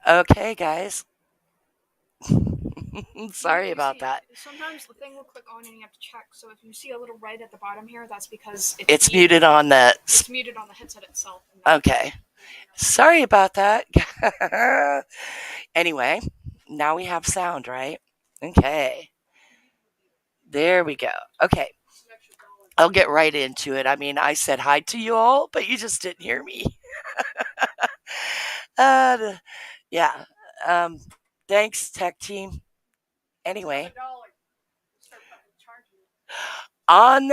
Okay, guys. Sorry You about see, that. sometimes the thing will click on and you have to check. So if you see a little red at the bottom here, that's because it's It's muted. muted on the. It's muted on the headset itself. Okay. Sorry about that. Anyway, now we have sound, right? Okay. There we go. Okay. I'll get right into it. I mean, I said hi to you all, but you just didn't hear me. Uh, yeah. Um, thanks, tech team. Anyway, on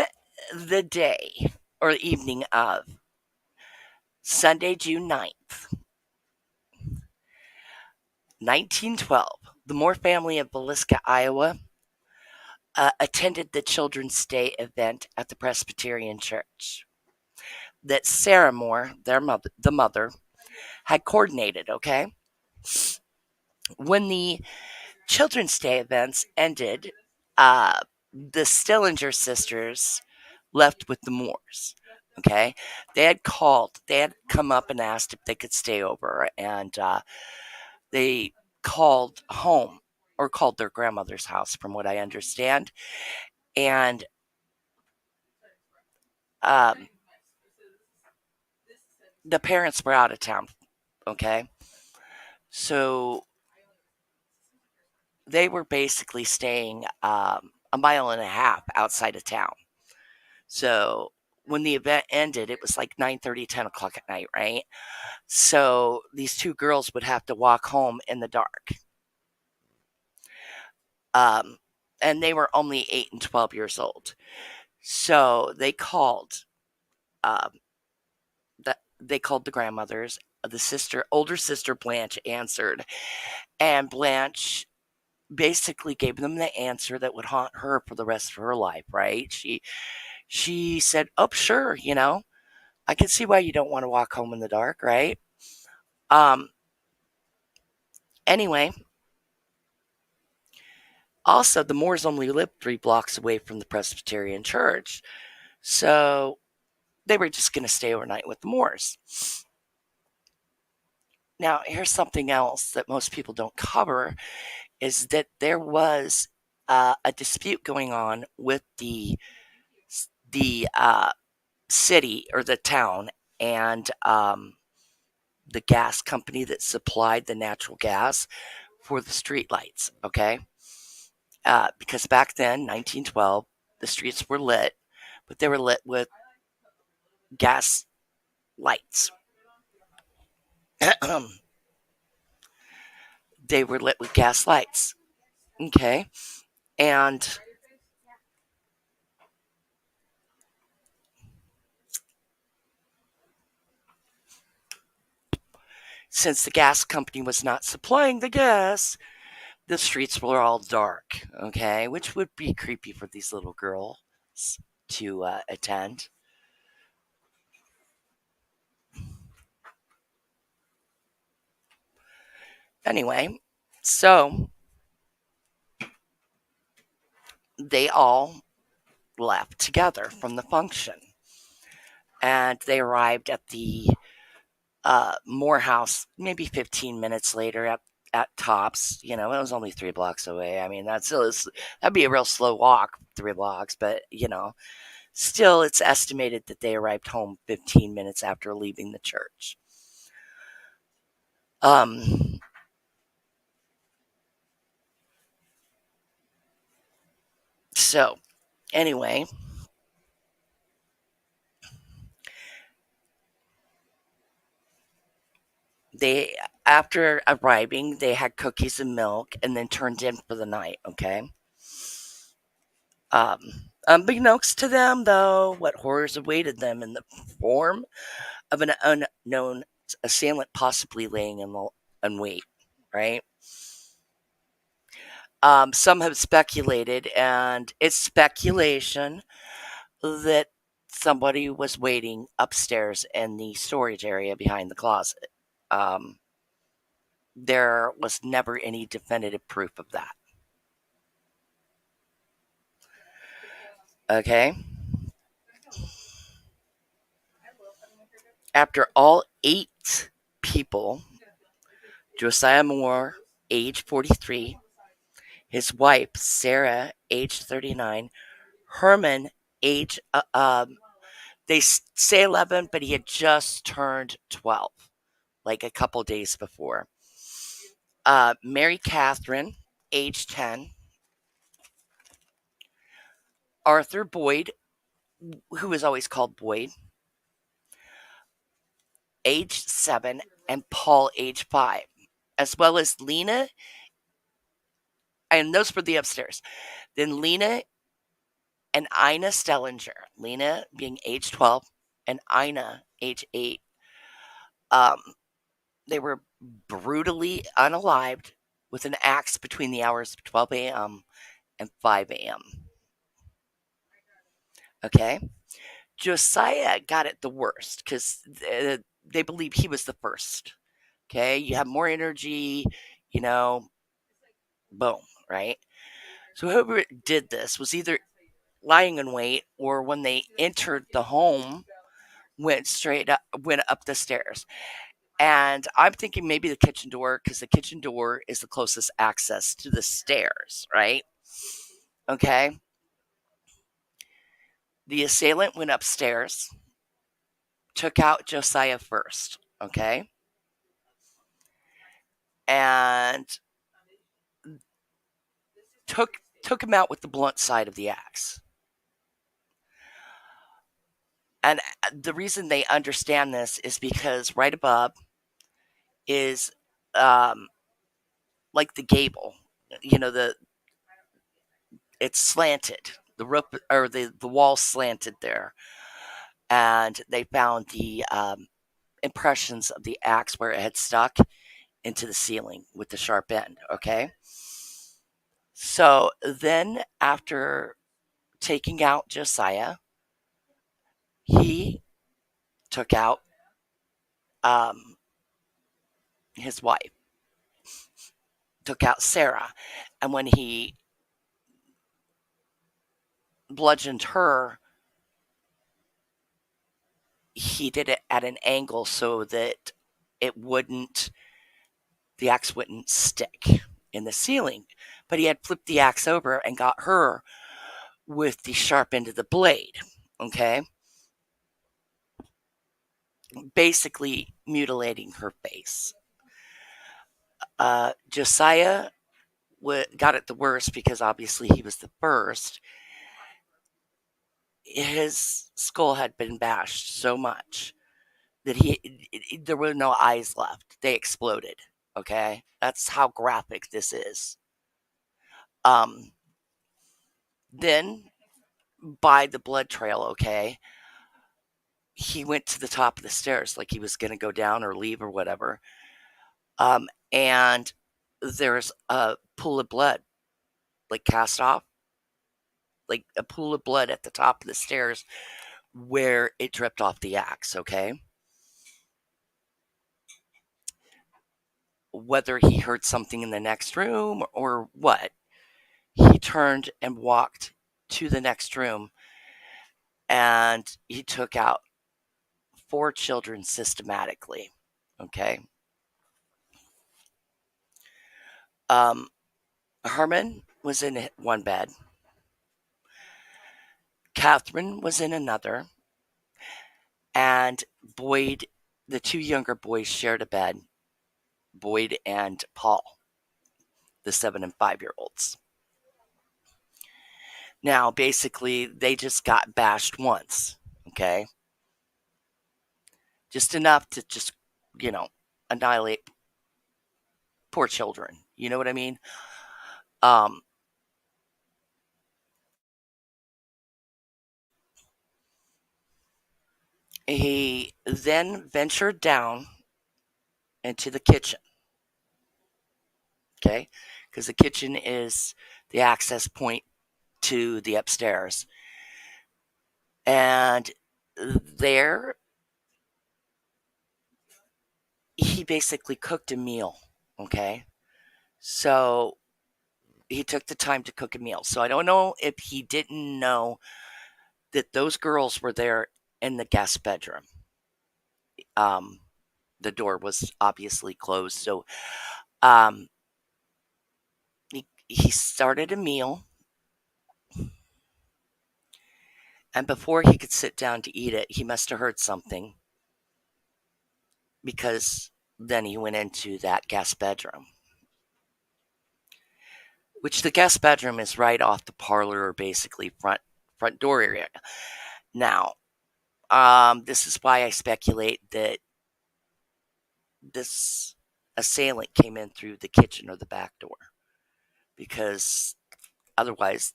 the day or evening of Sunday, June 9th, 1912, the Moore family of Villisca, Iowa, attended the Children's Day event at the Presbyterian Church that Sarah Moore, the mother, had coordinated. Okay, when the Children's Day events ended, uh, the Stillinger sisters left with the Moores. Okay, they had called, they had come up and asked if they could stay over, and they called home or called their grandmother's house, from what I understand, and um, the parents were out of town. Okay, so they were basically staying a mile and a half outside of town. So when the event ended, it was like 9:30, 10 o'clock at night, right? So these two girls would have to walk home in the dark. Um, and they were only 8 and 12 years old. So they called, um, they called the grandmothers. The older sister Blanche answered, and Blanche basically gave them the answer that would haunt her for the rest of her life. Right? She said, "Oh, sure, I can see why you don't want to walk home in the dark, right?" Um. Anyway, also the Moores only lived 3 blocks away from the Presbyterian Church, so they were just going to stay overnight with the Moores. Now, here's something else that most people don't cover is that there was a dispute going on with the city or the town and the gas company that supplied the natural gas for the streetlights. Okay, because back then, 1912, the streets were lit, but they were lit with gas lights. They were lit with gas lights. Okay, and since the gas company was not supplying the gas, the streets were all dark, okay, which would be creepy for these little girls to attend. Anyway, so they all left together from the function and they arrived at the Moore house maybe 15 minutes later at tops. It was only 3 blocks away. I mean, that'd be a real slow walk, 3 blocks, but still, it's estimated that they arrived home 15 minutes after leaving the church. Um, so, anyway, they after arriving, they had cookies and milk and then turned in for the night, okay? Unbeknownst to them, though, what horrors awaited them in the form of an unknown assailant possibly laying in wait, right? Some have speculated, and it's speculation that somebody was waiting upstairs in the storage area behind the closet. Um, there was never any definitive proof of that. Okay. After all 8 people Josiah Moore, age 43. His wife, Sarah, age 39. Herman, age, they say 11, but he had just turned 12, like a couple days before. Mary Catherine, age 10. Arthur Boyd, who was always called Boyd, age 7. And Paul, age 5. As well as Lena, and those for the upstairs. Then Lena and Ina Stellinger, Lena being age 12 and Ina age 8. Um, they were brutally unalived with an axe between the hours of 12 a.m. and 5 a.m. Okay? Josiah got it the worst because they believe he was the first. Okay? You have more energy, you know, boom, right? So whoever did this was either lying in wait or when they entered the home went up the stairs. And I'm thinking maybe the kitchen door because the kitchen door is the closest access to the stairs, right? Okay. The assailant went upstairs, took out Josiah first, okay? And took him out with the blunt side of the axe. And the reason they understand this is because right above is um, like the gable, you know, it's slanted. The roof or the wall slanted there, and they found the impressions of the axe where it had stuck into the ceiling with the sharp end. Okay, so then after taking out Josiah, he took out um, his wife, took out Sarah, and when he bludgeoned her, he did it at an angle so that it wouldn't the axe wouldn't stick in the ceiling. But he had flipped the axe over and got her with the sharp end of the blade. Okay. Basically mutilating her face. Josiah got it the worst because obviously he was the first. His skull had been bashed so much that there were no eyes left. They exploded. Okay. That's how graphic this is. Um, then by the blood trail, okay, he went to the top of the stairs like he was going to go down or leave or whatever. And there's a pool of blood, like cast off, like a pool of blood at the top of the stairs where it dripped off the axe, okay? Whether he heard something in the next room or what, he turned and walked to the next room and he took out 4 children systematically, okay? Um, Herman was in one bed. Catherine was in another. And Boyd, the 2 younger boys shared a bed. Boyd and Paul, the 7 and 5-year-olds. Now, basically, they just got bashed once, okay? Just enough to just, you know, annihilate poor children. You know what I mean? Um, he then ventured down into the kitchen, okay? Because the kitchen is the access point to the upstairs. And there, he basically cooked a meal, okay? So he took the time to cook a meal. So I don't know if he didn't know that those girls were there in the guest bedroom. Um, the door was obviously closed. So um, he started a meal, and before he could sit down to eat it, he must have heard something, because then he went into that guest bedroom, which the guest bedroom is right off the parlor, or basically front door area. Now, this is why I speculate that this assailant came in through the kitchen or the back door, because otherwise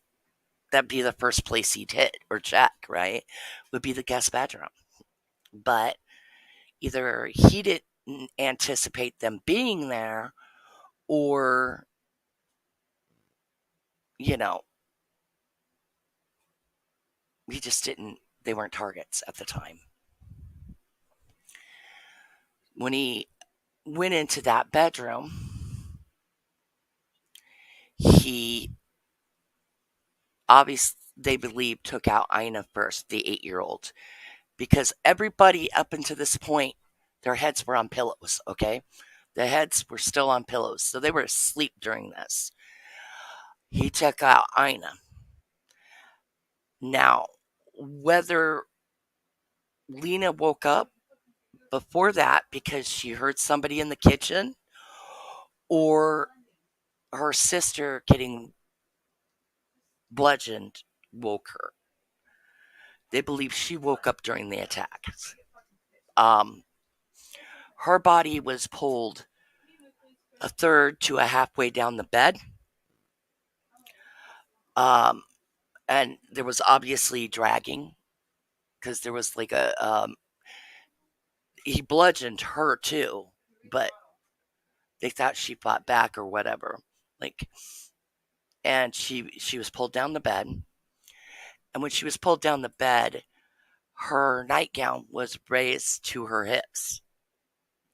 that'd be the first place he'd hit or check, right? Would be the guest bedroom. But either he didn't anticipate them being there, or, you know, he just didn't, they weren't targets at the time. When he went into that bedroom, he obviously, they believe, took out Ina first, the 8-year-old, because everybody up until this point, their heads were on pillows, okay? The heads were still on pillows, so they were asleep during this. He took out Ina. Now, whether Lena woke up before that because she heard somebody in the kitchen, or her sister getting bludgeoned woke her. They believe she woke up during the attack. Um, her body was pulled a third to a halfway down the bed. Um, and there was obviously dragging, because there was like he bludgeoned her too, but they thought she fought back or whatever. Like, and she was pulled down the bed. And when she was pulled down the bed, her nightgown was raised to her hips,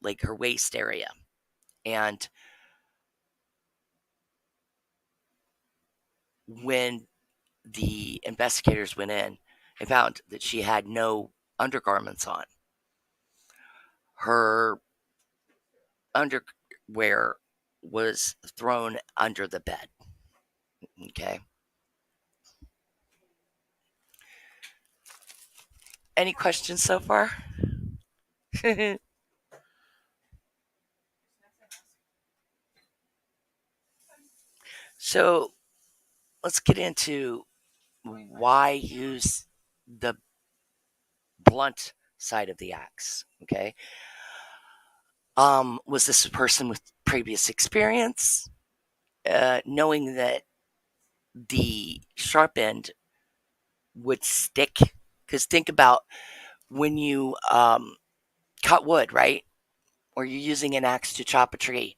like her waist area. And when the investigators went in, they found that she had no undergarments on. Her underwear was thrown under the bed. Okay. Any questions so far? So let's get into why use the blunt side of the axe. Okay. Was this a person with previous experience? Knowing that the sharp end would stick? Because think about when you cut wood, right? Or you're using an axe to chop a tree,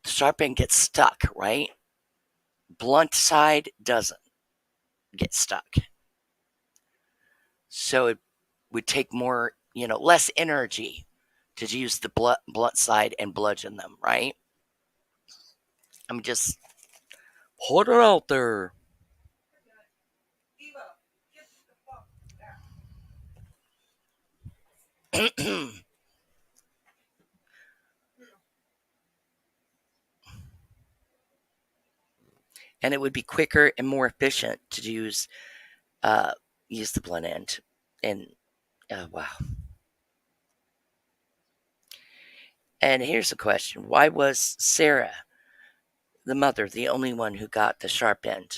the sharp end gets stuck, right? Blunt side doesn't get stuck. So it would take more, less energy to use the blunt side and bludgeon them, right? I'm just put it out there. And it would be quicker and more efficient to uh, use the blunt end. And wow. And here's the question: why was Sarah, the mother, the only one who got the sharp end?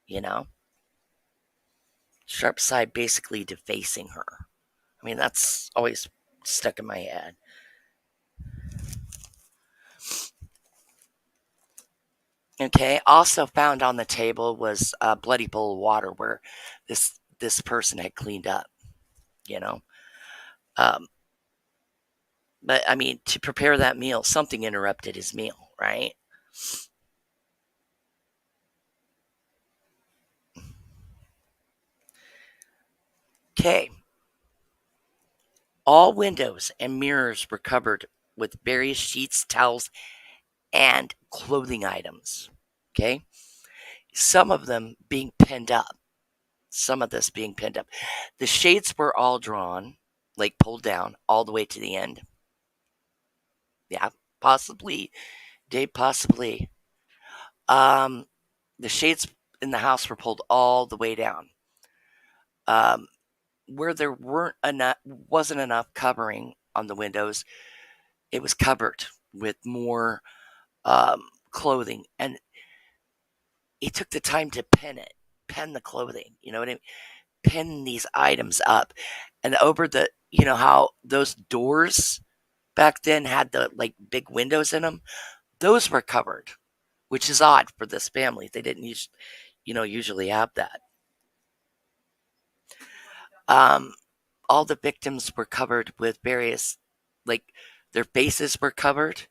You know, sharp side basically defacing her. I mean, that's always stuck in my head. Okay. Also found on the table was a bloody bowl of water where this person had cleaned up. You know, um, but I mean, to prepare that meal, something interrupted his meal, right? Okay. All windows and mirrors were covered with various sheets, towels, and clothing items. Okay. Some of them being pinned up. Some of this being pinned up. The shades were all drawn. like pulled down all the way to the end. Yeah, possibly, Dave, possibly. Um, the shades in the house were pulled all the way down. Um, where there wasn't enough covering on the windows, it was covered with more clothing, and he took the time to pin the clothing. You know what I mean? Pin these items up, and over the, how those doors back then had the like big windows in them. Those were covered, which is odd for this family. They didn't usually have that. Um, all the victims were covered with various, like, their faces were covered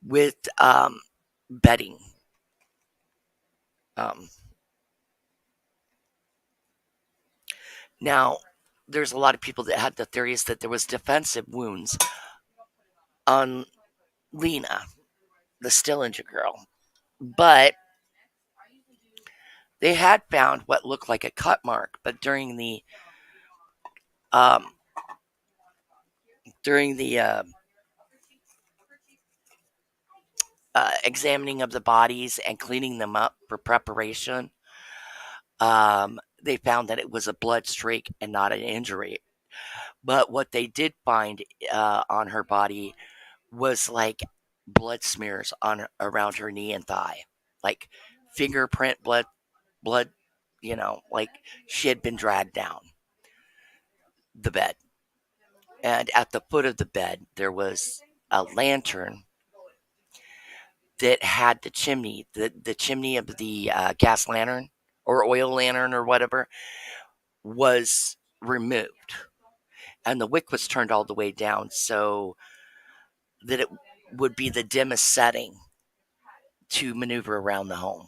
with bedding. Um, now, there's a lot of people that had the theories that there was defensive wounds on Lena, the Stillinger girl, but they had found what looked like a cut mark. But um, during the examining of the bodies and cleaning them up for preparation, they found that it was a blood streak and not an injury. But what they did find on her body was like blood smears on around her knee and thigh, like fingerprint blood. Like she had been dragged down the bed. And at the foot of the bed, there was a lantern that had the chimney of the gas lantern or oil lantern or whatever was removed, and the wick was turned all the way down so that it would be the dimmest setting to maneuver around the home.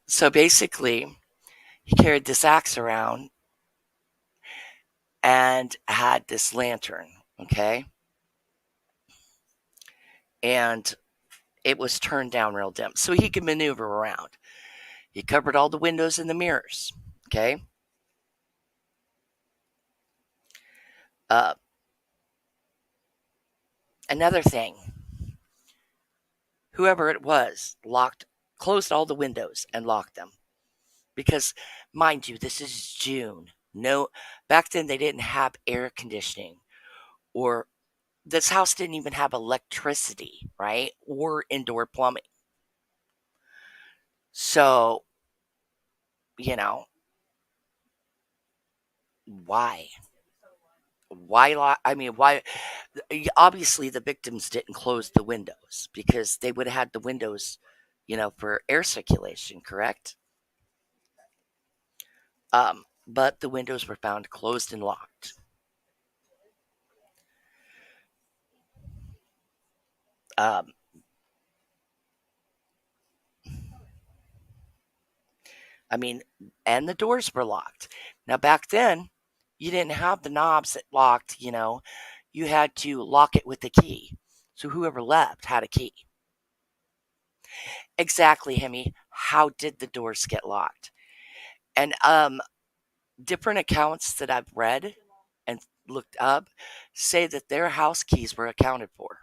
So basically, he carried this axe around and had this lantern, okay? And it was turned down real dim so he could maneuver around. He covered all the windows and the mirrors, okay? Uh, Another thing, whoever it was closed all the windows and locked them. Because, mind you, this is June. No, back then they didn't have air conditioning, or this house didn't even have electricity, right? Or indoor plumbing. So, you know, why? I mean, why? Obviously, the victims didn't close the windows because they would have had the windows, for air circulation, correct? But the windows were found closed and locked. Um, I mean, and the doors were locked. Now, back then, you didn't have the knobs that locked, you had to lock it with the key. So whoever left had a key. Exactly, Hemi. How did the doors get locked? And different accounts that I've read and looked up say that their house keys were accounted for,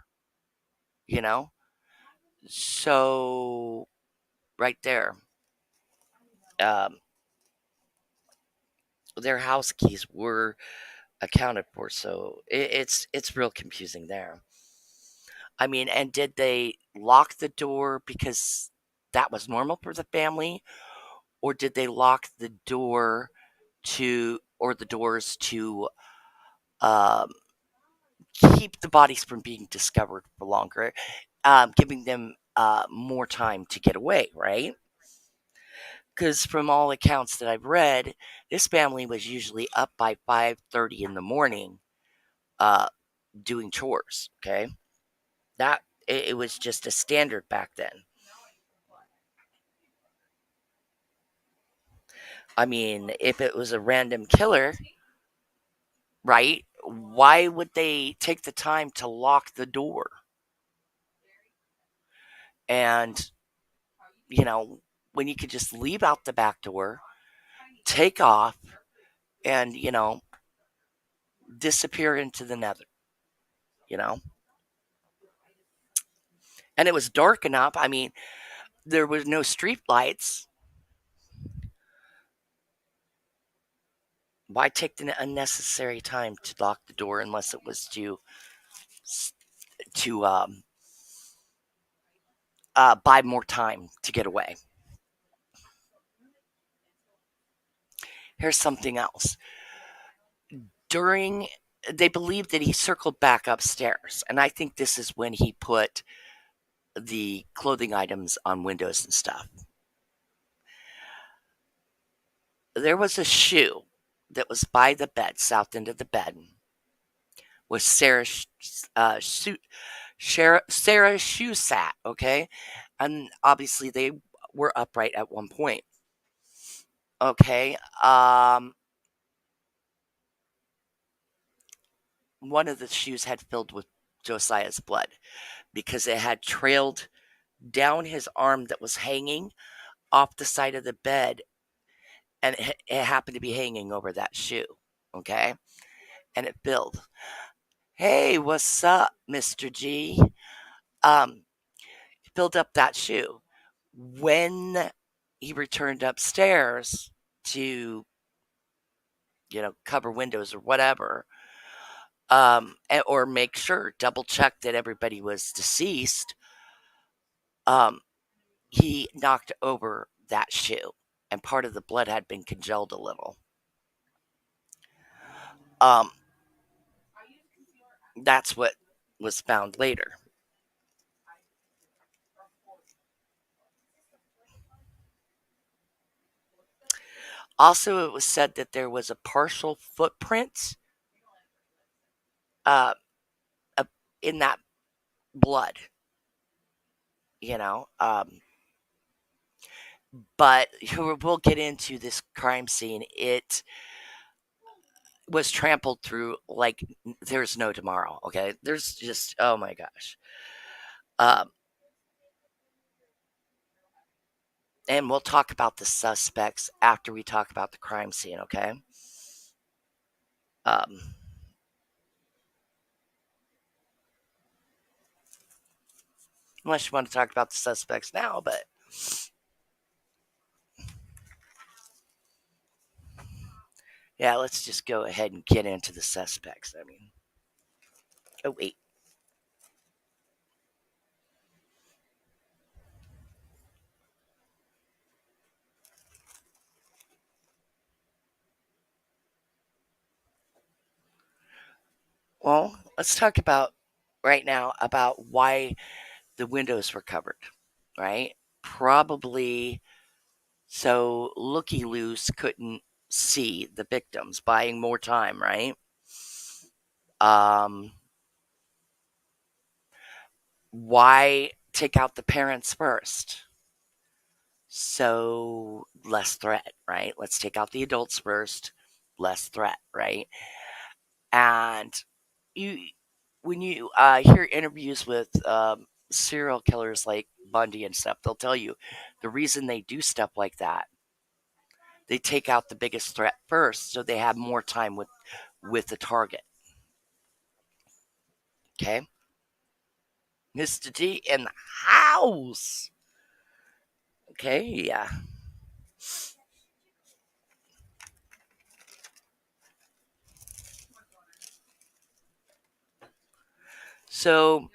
you know? So, right there, um, their house keys were accounted for. So it's real confusing there. I mean, and did they lock the door because that was normal for the family, or did they lock the door or the doors to um, keep the bodies from being discovered for longer, giving them more time to get away, right? Because from all accounts that I've read, this family was usually up by 5:30 in the morning, uh, doing chores. Okay, it was just a standard back then. I mean, if it was a random killer, right? Why would they take the time to lock the door? And, you know, when you could just leave out the back door, take off, and, disappear into the nether, you know? And it was dark enough. I mean, there was no street lights. Why take the unnecessary time to lock the door unless it was to buy more time to get away? Here's something else. During They believe that he circled back upstairs, and I think this is when he put the clothing items on windows and stuff. There was a shoe that was by the bed, south end of the bed, was Sarah's shoe sat, okay? And obviously they were upright at one point. Okay. One of the shoes had filled with Josiah's blood because it had trailed down his arm that was hanging off the side of the bed, and it happened to be hanging over that shoe. Okay. And it filled. Hey, what's up, Mr. G? Um, filled up that shoe. When he returned upstairs to, cover windows or whatever, or make sure, double check that everybody was deceased, um, he knocked over that shoe, and part of the blood had been congealed a little. Um, that's what was found later. Also, it was said that there was a partial footprint uh, uh, in that blood, you know. But we'll get into this crime scene. It was trampled through like there's no tomorrow. Okay, there's just, oh my gosh. Um, and we'll talk about the suspects after we talk about the crime scene. Okay. Um, unless you want to talk about the suspects now, but yeah, let's just go ahead and get into the suspects. I mean, oh wait. Well, let's talk about right now about why the windows were covered. Right? Probably so Looky Loose couldn't see the victims, buying more time, right? Um, why take out the parents first? So less threat, right? Let's take out the adults first, less threat, right? And you, when you hear interviews with serial killers like Bundy and stuff, they'll tell you the reason they do stuff like that. They take out the biggest threat first, so they have more time with the target. Okay, Mr. D in the house. Okay, yeah. So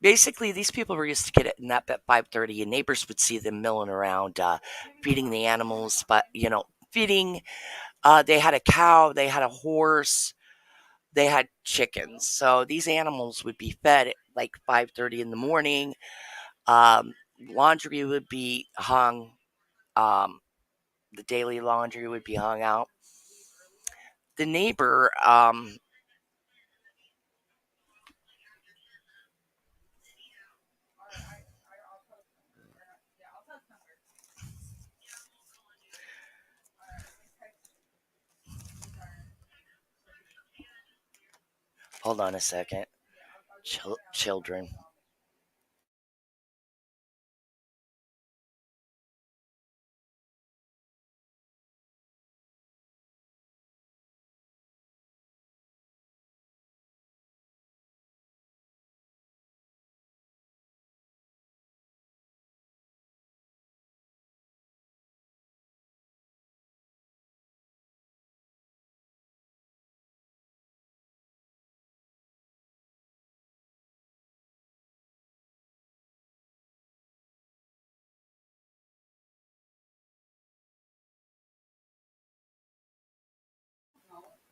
basically, these people were used to get it in up at 5:30, and neighbors would see them milling around, feeding the animals. But feeding. They had a cow. They had a horse. They had chickens. So these animals would be fed at like 5:30 in the morning. Laundry would be hung. Um, the daily laundry would be hung out. The neighbor, Hold on a second. Children.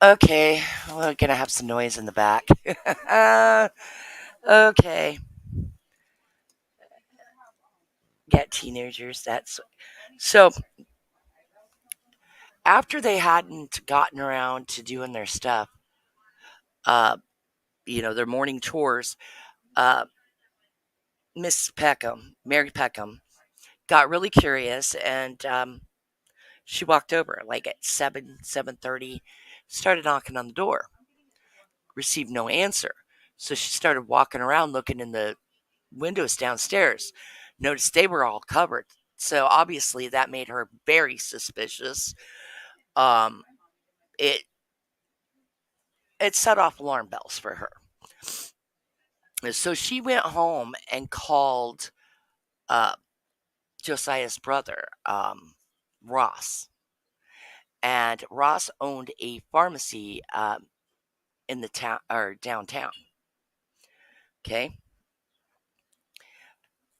Okay, we're gonna have some noise in the back. Okay, get teenagers. That's so. After they hadn't gotten around to doing their stuff, uh, their morning chores, uh, Miss Peckham, Mary Peckham, got really curious, and she walked over like at 7:30, started knocking on the door, received no answer. So she started walking around looking in the windows downstairs, noticed they were all covered. So obviously that made her very suspicious. Um, it it set off alarm bells for her. So she went home and called uh, Josiah's brother, Ross. And Ross owned a pharmacy in the town or downtown. Okay.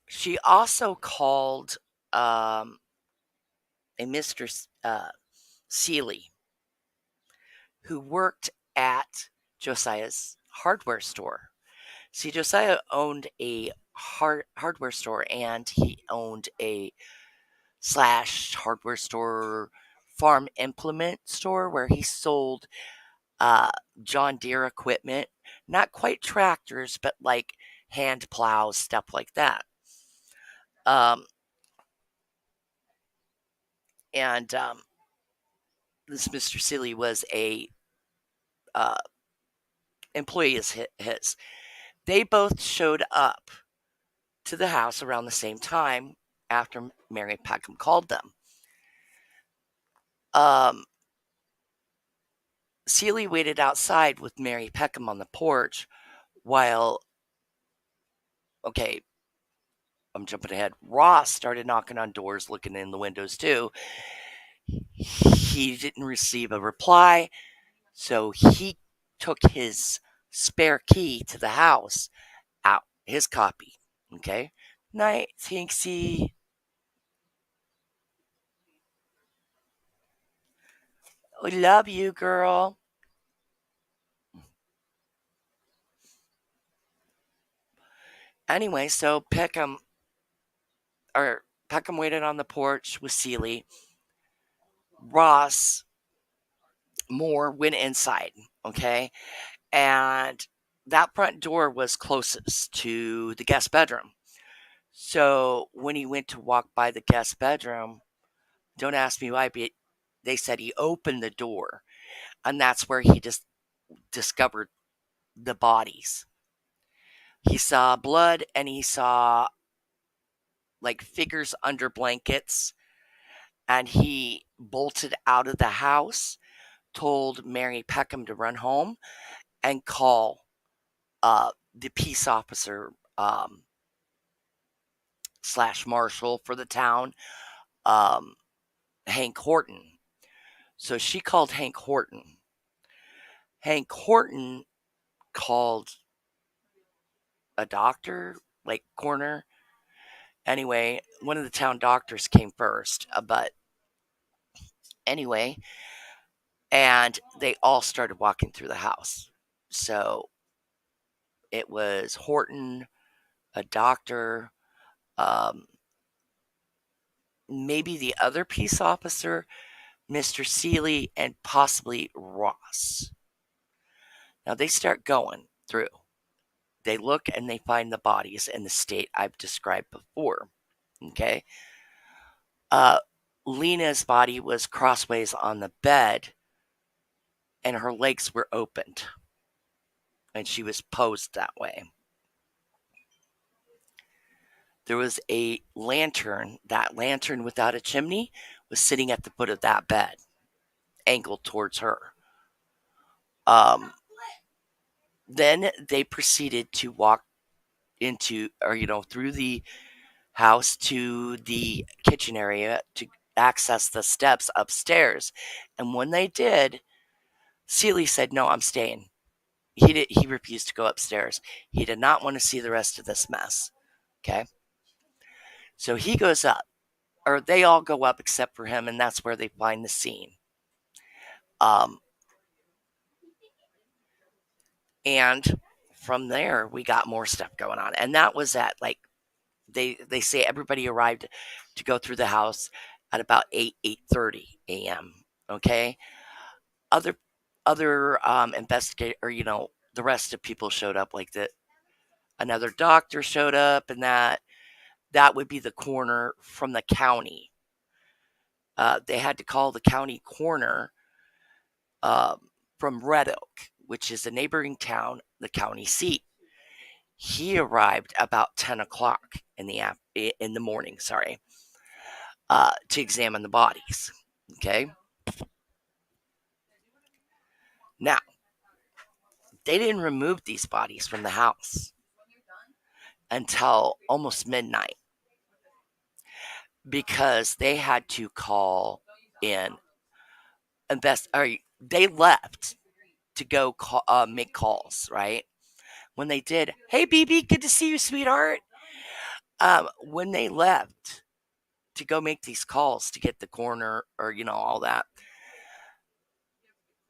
She also called um, a Mr. Seeley, who worked at Josiah's hardware store. See, Josiah owned a hardware store, and he owned a slash hardware store farm implement store where he sold uh, John Deere equipment, not quite tractors, but like hand plows, stuff like that. Um, and this Mr. Seeley was a uh, employee of his. They both showed up to the house around the same time after Mary Peckham called them. Um, Seeley waited outside with Mary Peckham on the porch while, okay, I'm jumping ahead. Ross started knocking on doors, looking in the windows too. He didn't receive a reply, so he took his spare key to the house out, his copy. Okay. Night, Tinksy. I love you, girl. Anyway, so Peckham waited on the porch with Seeley. Ross Moore went inside. Okay. And that front door was closest to the guest bedroom. So when he went to walk by the guest bedroom, don't ask me why, but they said he opened the door, and that's where he just discovered the bodies. He saw blood, and he saw like figures under blankets, and he bolted out of the house, told Mary Peckham to run home and call the peace officer slash marshal for the town, um, Hank Horton. So she called Hank Horton. Hank Horton called a doctor, like coroner. Anyway, one of the town doctors came first, but anyway, and they all started walking through the house. So it was Horton, a doctor, um, maybe the other peace officer, Mr. Seeley, and possibly Ross. Now they start going through. They look and they find the bodies in the state I've described before. Okay. Uh, Lena's body was crossways on the bed, and her legs were opened. and she was posed that way. There was a lantern. That lantern without a chimney was sitting at the foot of that bed, angled towards her. Um, then they proceeded to walk into, or through the house to the kitchen area to access the steps upstairs. And when they did, Seeley said, "No, I'm staying." He refused to go upstairs. He did not want to see the rest of this mess. Okay, so he goes up, or they all go up except for him, and that's where they find the scene. Um, and from there, we got more stuff going on, and that was at like they say everybody arrived to go through the house at about 8:30 a.m. Okay, other investigator, or the rest of people showed up, like the another doctor showed up, and that would be the coroner from the county. They had to call the county coroner from Red Oak, which is a neighboring town, the county seat. He arrived about 10 o'clock in the morning, sorry, to examine the bodies. Okay. Now, they didn't remove these bodies from the house until almost midnight because they had to call in or they left to go make calls, right? When they did, "Hey, BB, good to see you, sweetheart." When they left to go make these calls to get the coroner, or all that,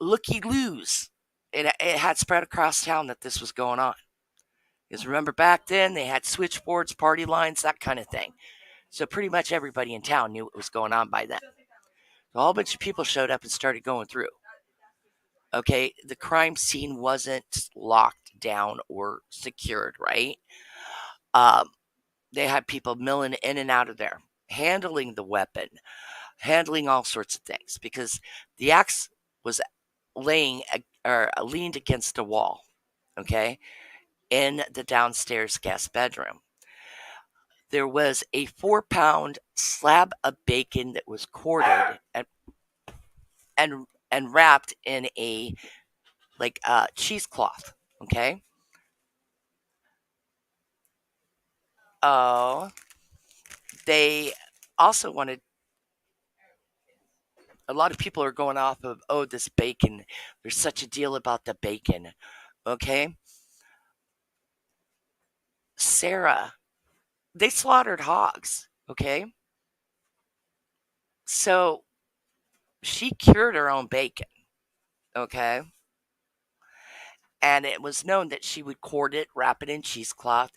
looky loos, it had spread across town that this was going on. Because remember, back then they had switchboards, party lines, that kind of thing. So pretty much everybody in town knew what was going on by then. So a whole bunch of people showed up and started going through. Okay, the crime scene wasn't locked down or secured, right? Um, they had people milling in and out of there, handling the weapon, handling all sorts of things, because the axe was laying or leaned against a wall, okay, in the downstairs guest bedroom. There was a 4-pound slab of bacon that was quartered and wrapped in a cheesecloth. Okay. Oh, they also wanted. A lot of people are going off of, oh, this bacon. There's such a deal about the bacon. Okay, Sarah. They slaughtered hogs. Okay, so she cured her own bacon. Okay, and it was known that she would quart it, wrap it in cheesecloth,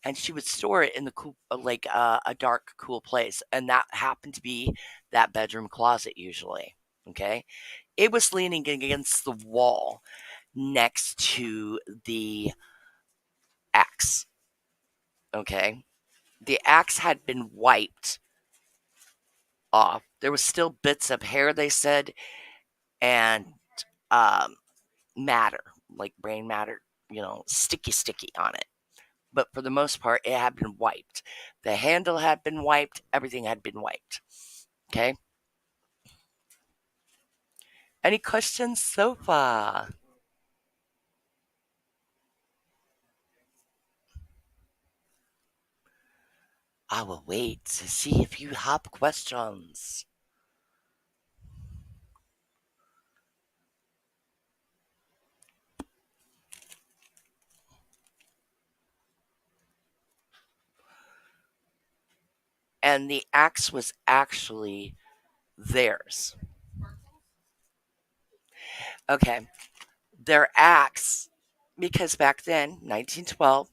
and she would store it in the cool, a dark, cool place, and that happened to be that bedroom closet usually. Okay, it was leaning against the wall next to the axe. Okay, the axe had been wiped off. There was still bits of hair, they said, and um, matter, like brain matter, sticky on it. But for the most part, it had been wiped. The handle had been wiped. Everything had been wiped. Okay. Any questions so far? I will wait to see if you have questions. And the axe was actually theirs. Okay. Their axe, because back then, 1912,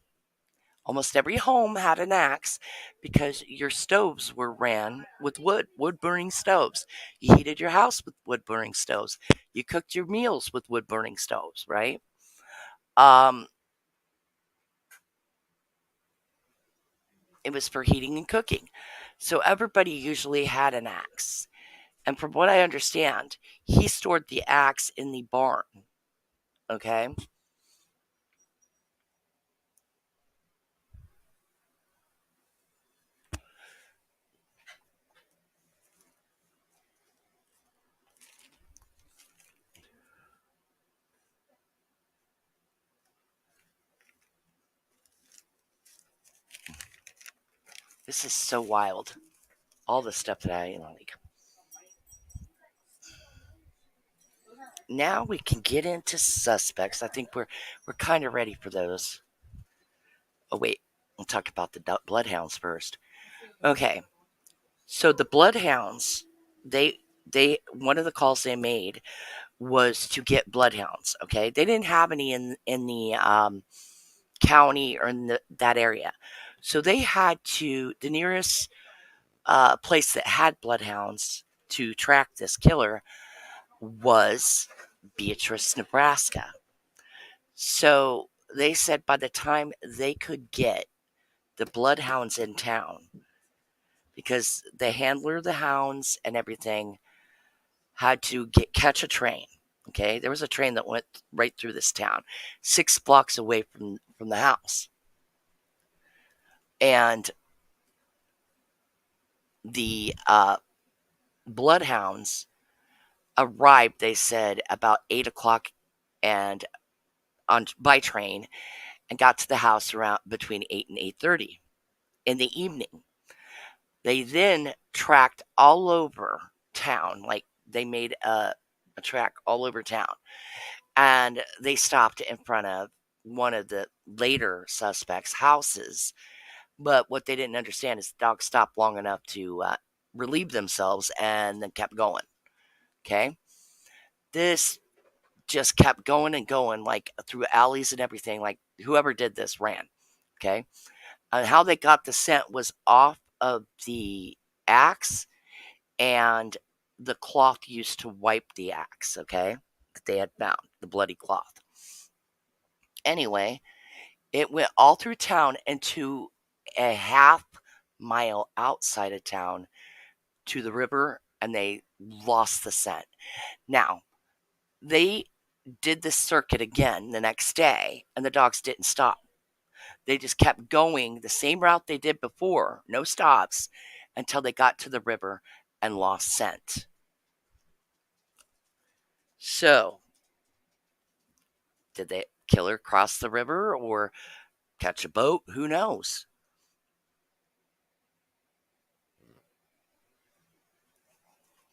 almost every home had an axe because your stoves were ran with wood burning stoves. You heated your house with wood burning stoves. You cooked your meals with wood burning stoves, right? Um, it was for heating and cooking. So everybody usually had an axe. And from what I understand, he stored the axe in the barn. Okay. This is so wild. All the stuff that I like. Now we can get into suspects. I think we're kind of ready for those. Oh wait, we'll talk about the bloodhounds first. Okay, so the bloodhounds, they one of the calls they made was to get bloodhounds. Okay, they didn't have any in the county or in that area, so they had to the nearest place that had bloodhounds to track this killer was Beatrice, Nebraska. So they said by the time they could get the bloodhounds in town, because the handler of the hounds and everything had to catch a train. Okay, there was a train that went right through this town, 6 blocks away from the house, and the bloodhounds arrived. They said about 8 o'clock, and on by train, and got to the house around between 8 and 8:30 in the evening. They then tracked all over town, like they made a track all over town, and they stopped in front of one of the later suspects' houses. But what they didn't understand is the dogs stopped long enough to relieve themselves and then kept going. Okay, this just kept going and going, like through alleys and everything. Like whoever did this ran. Okay, and how they got the scent was off of the axe and the cloth used to wipe the axe, okay, that they had found, the bloody cloth. Anyway, it went all through town and to a half-mile outside of town to the river, and they lost the scent. Now, they did this circuit again the next day, and the dogs didn't stop. They just kept going the same route they did before, no stops, until they got to the river and lost scent. So, did the killer cross the river or catch a boat? Who knows?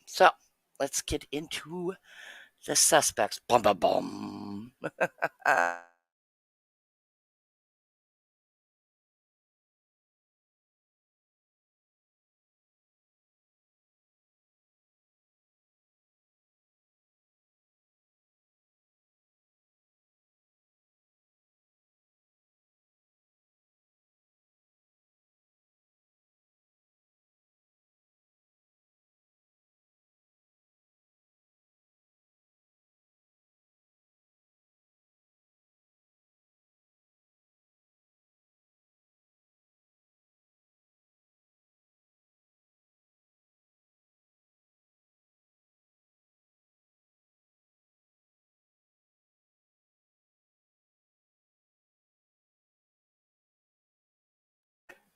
So, let's get into the suspects. Bum, bum, bum.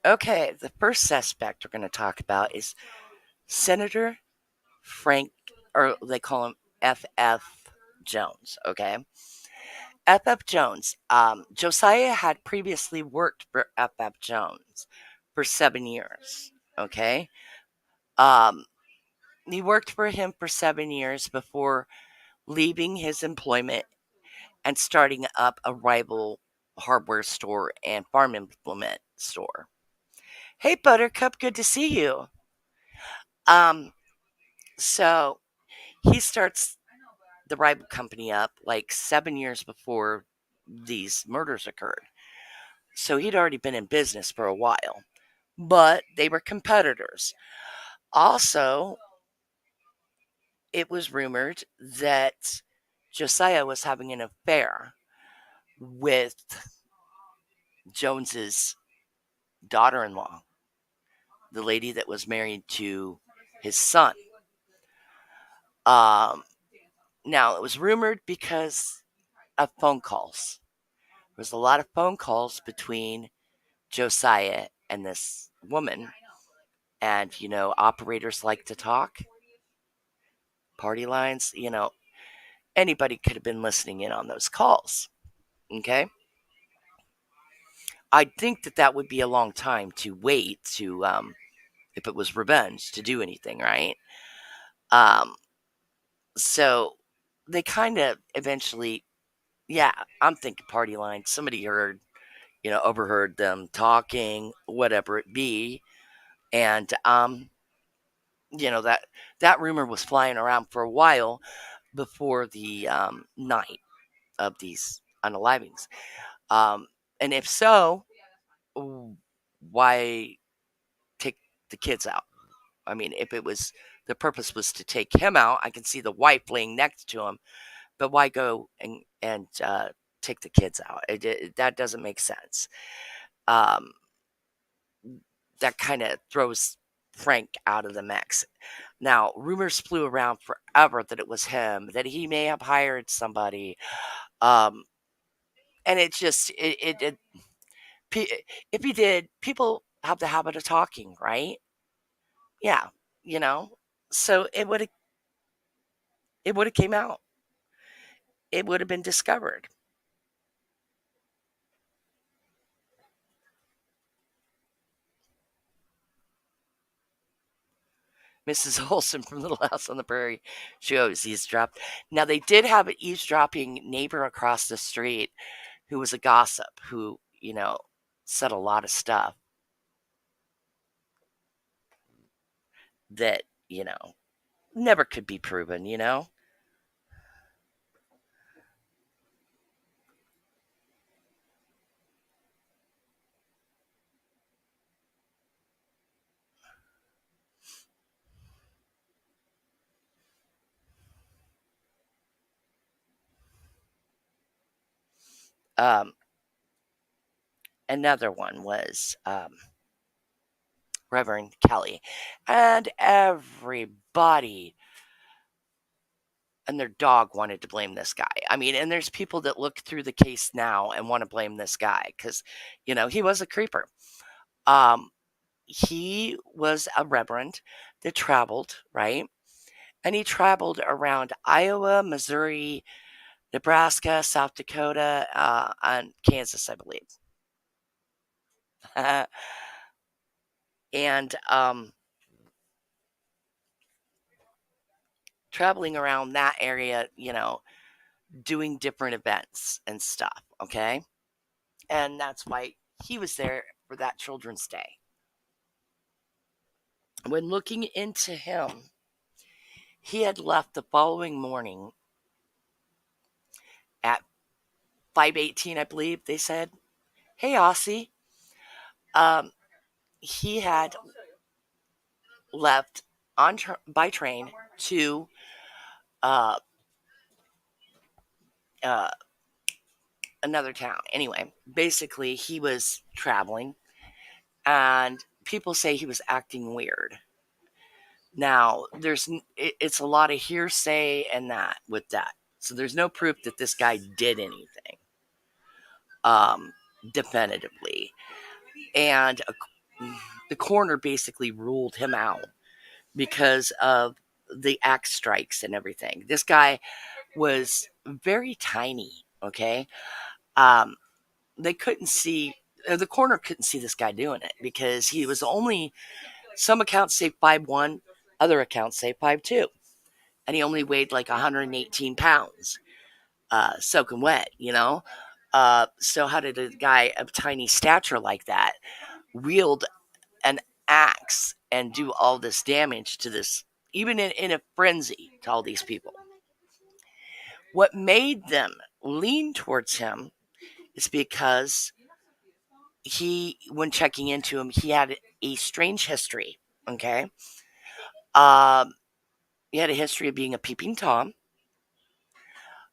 Okay, the first suspect we're going to talk about is Senator Frank, or they call him F.F. Jones, okay? F.F. Jones. Josiah had previously worked for F.F. Jones for 7 years, okay? Um, he worked for him for 7 years before leaving his employment and starting up a rival hardware store and farm implement store. Hey, Buttercup, good to see you. Um, so he starts the rival company up like 7 years before these murders occurred. So he'd already been in business for a while, but they were competitors. Also, it was rumored that Josiah was having an affair with Jones's daughter-in-law, the lady that was married to his son. Um, Now it was rumored because of phone calls. There was a lot of phone calls between Josiah and this woman, and operators like to talk, party lines. Anybody could have been listening in on those calls. Okay, I think that that would be a long time to wait to, if it was revenge, to do anything, right? Um, so they kind of eventually, yeah, I'm thinking party line. Somebody heard, overheard them talking, whatever it be, and that rumor was flying around for a while before the night of these unalivings. Um, and if so, why take the kids out? I mean, if it was the purpose was to take him out, I can see the wife laying next to him, but why go and take the kids out? That doesn't make sense. Um, that kind of throws Frank out of the mix. Now, rumors flew around forever that it was him, that he may have hired somebody, um, and it just if he did, people have the habit of talking, right? Yeah, you know. So it would have came out. It would have been discovered. Mrs. Olson from Little House on the Prairie, she always eavesdropped. Now they did have an eavesdropping neighbor across the street who was a gossip who, said a lot of stuff that, never could be proven. Um, Another one was Reverend Kelly. And everybody and their dog wanted to blame this guy. I mean, and there's people that look through the case now and want to blame this guy because, he was a creeper. Um, he was a reverend that traveled, right? And he traveled around Iowa, Missouri, Nebraska, South Dakota, and Kansas, I believe. and traveling around that area, doing different events and stuff, okay? And that's why he was there for that Children's Day. When looking into him, he had left the following morning at 5:18, I believe they said. Hey, Aussie. Um, he had left by train to uh, uh, another town. Anyway, basically, he was traveling, and people say he was acting weird. Now, it's a lot of hearsay and that with that. So there's no proof that this guy did anything um, definitively. And the coroner basically ruled him out because of the axe strikes and everything. This guy was very tiny, okay? Um, they couldn't see, the coroner couldn't see this guy doing it because he was only, some accounts say 5'1", other accounts say 5'2". And he only weighed like 118 pounds, soaking wet. So how did a guy of tiny stature like that wield an axe and do all this damage to this, even in a frenzy, to all these people? What made them lean towards him is because when checking into him, he had a strange history. Okay. Um, he had a history of being a peeping Tom.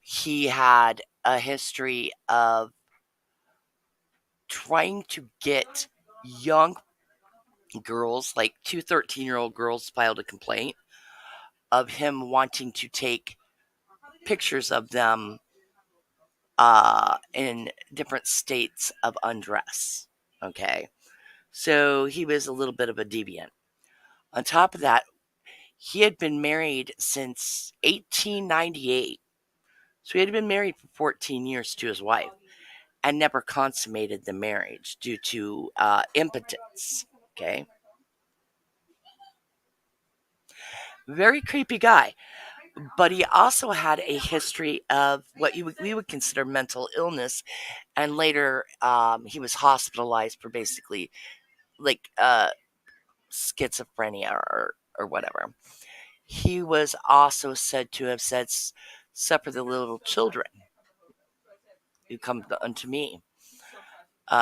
He had a history of trying to get young girls, like two 13-year-old girls, filed a complaint of him wanting to take pictures of them in different states of undress. Okay. So he was a little bit of a deviant. On top of that, he had been married since 1898. So he had been married for 14 years to his wife. and never consummated the marriage due to impotence. Okay. Very creepy guy. But he also had a history of what we would consider mental illness. And later, he was hospitalized for basically like schizophrenia or whatever. He was also said to have said, "Suffer the little children who come unto me,"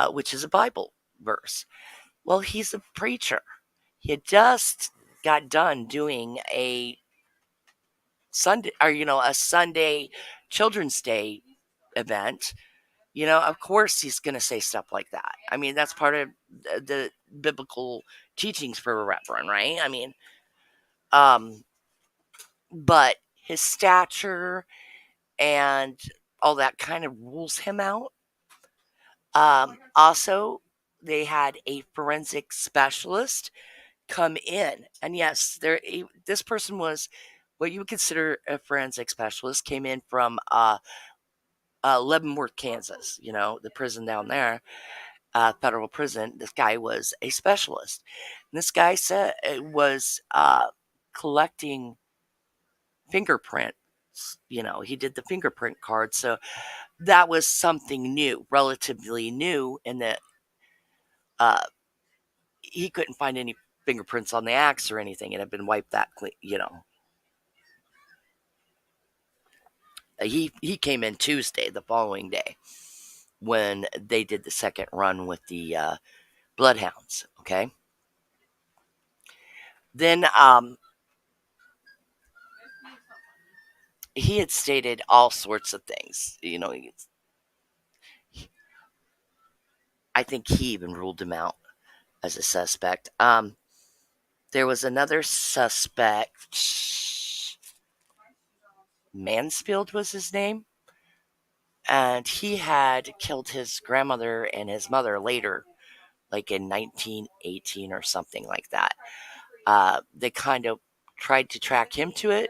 which is a Bible verse. Well, he's a preacher. He had just got done doing a Sunday, or a Sunday Children's Day event. Of course he's going to say stuff like that. I mean, that's part of the biblical teachings for a reverend, right? I mean, um, but his stature and all that kind of rules him out. Also, they had a forensic specialist come in, and yes, this person was what you would consider a forensic specialist. Came in from Leavenworth, Kansas. The prison down there, federal prison. This guy was a specialist. And this guy said it was collecting fingerprints. He did the fingerprint card, so that was something new, relatively new, in that uh, he couldn't find any fingerprints on the axe or anything. It had been wiped that clean. He came in Tuesday, the following day, when they did the second run with the bloodhounds. Okay, then he had stated all sorts of things. I think he even ruled him out as a suspect. There was another suspect. Mansfield was his name. And he had killed his grandmother and his mother later, like in 1918 or something like that. They kind of tried to track him to it,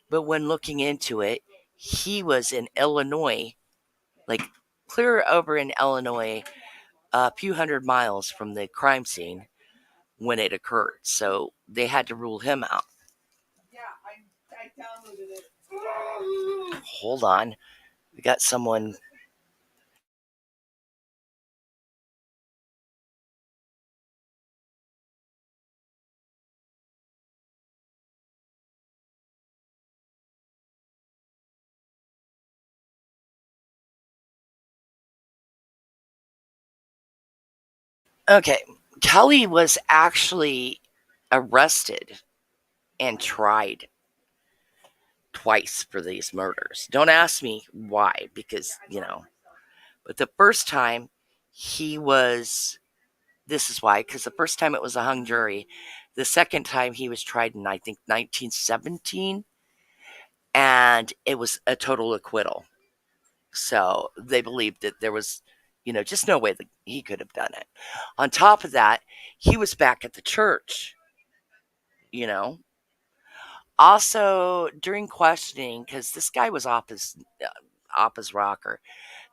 but when looking into it, he was in Illinois, like clear over in Illinois, a few hundred miles from the crime scene when it occurred. So they had to rule him out. Hold on. We got someone. Okay. Kelly was actually arrested and tried twice for these murders. Don't ask me why, because. But the first time he was, this is why, because the first time it was a hung jury. The second time he was tried in, I think, 1917, and it was a total acquittal. So they believed that there was, just no way that he could have done it. On top of that, he was back at the church, you know. Also, during questioning, because this guy was off his rocker,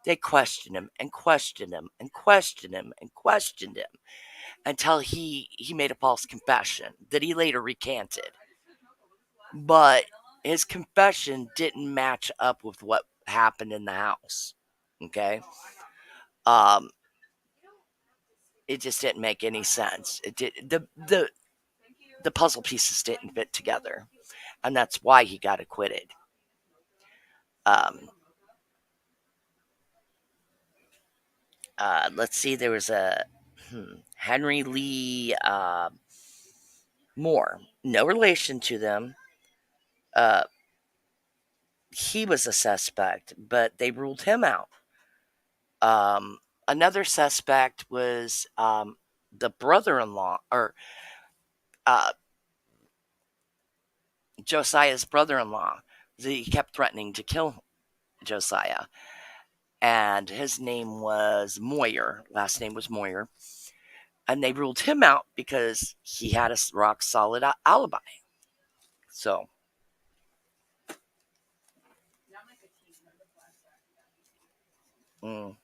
they questioned him and questioned him and questioned him and questioned him until he made a false confession that he later recanted. But his confession didn't match up with what happened in the house. Okay? Um it just didn't make any sense. It did the puzzle pieces didn't fit together. And that's why he got acquitted. Um let's see, there was a Henry Lee Moore. No relation to them. Uh he was a suspect, but they ruled him out. Um, Another suspect was the brother-in-law, or uh, Josiah's brother-in-law. He kept threatening to kill Josiah, and his name was Moyer. Last name was Moyer, and they ruled him out because he had a rock solid alibi. So, mm.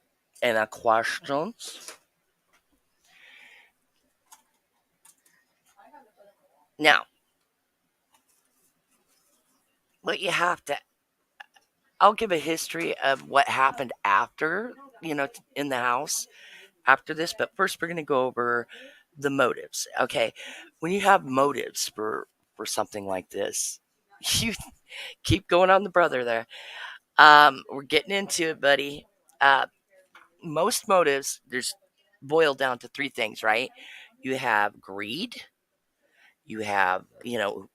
Any questions? Now, what you have to, I'll give a history of what happened after, in the house after this, but first we're going to go over the motives. Okay. When you have motives for something like this, you keep going on the brother there. We're getting into it, buddy. Uh, most motives, there's boiled down to three things, right? You have greed, you have,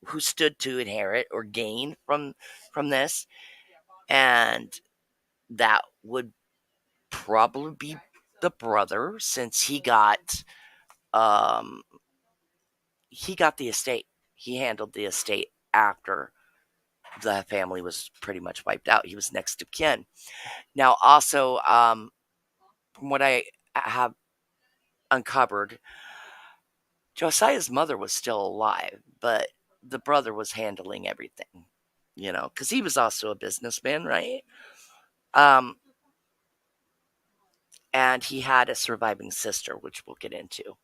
who stood to inherit or gain from this, and that would probably be the brother since um he got the estate. He handled the estate after the family was pretty much wiped out. He was next to kin. Now, also, from what I have uncovered, Josiah's mother was still alive, but the brother was handling everything, because he was also a businessman, right? Um, and he had a surviving sister, which we'll get into.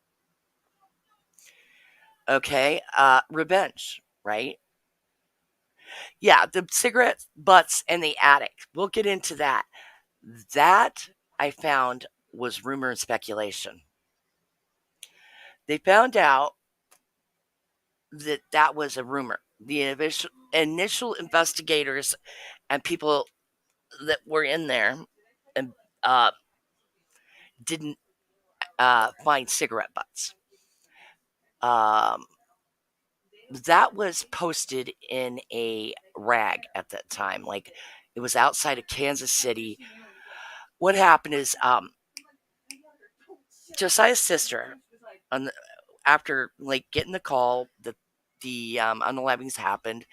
Okay, revenge, right? Yeah, the cigarette butts in the attic. We'll get into that. That I found was rumor and speculation. They found out that was a rumor. The initial investigators and people that were in there and uh, didn't find cigarette butts. Um, that was posted in a rag at that time. Like it was outside of Kansas City. What happened is Josiah's sister, on the, after like getting the call that the unalivings happened,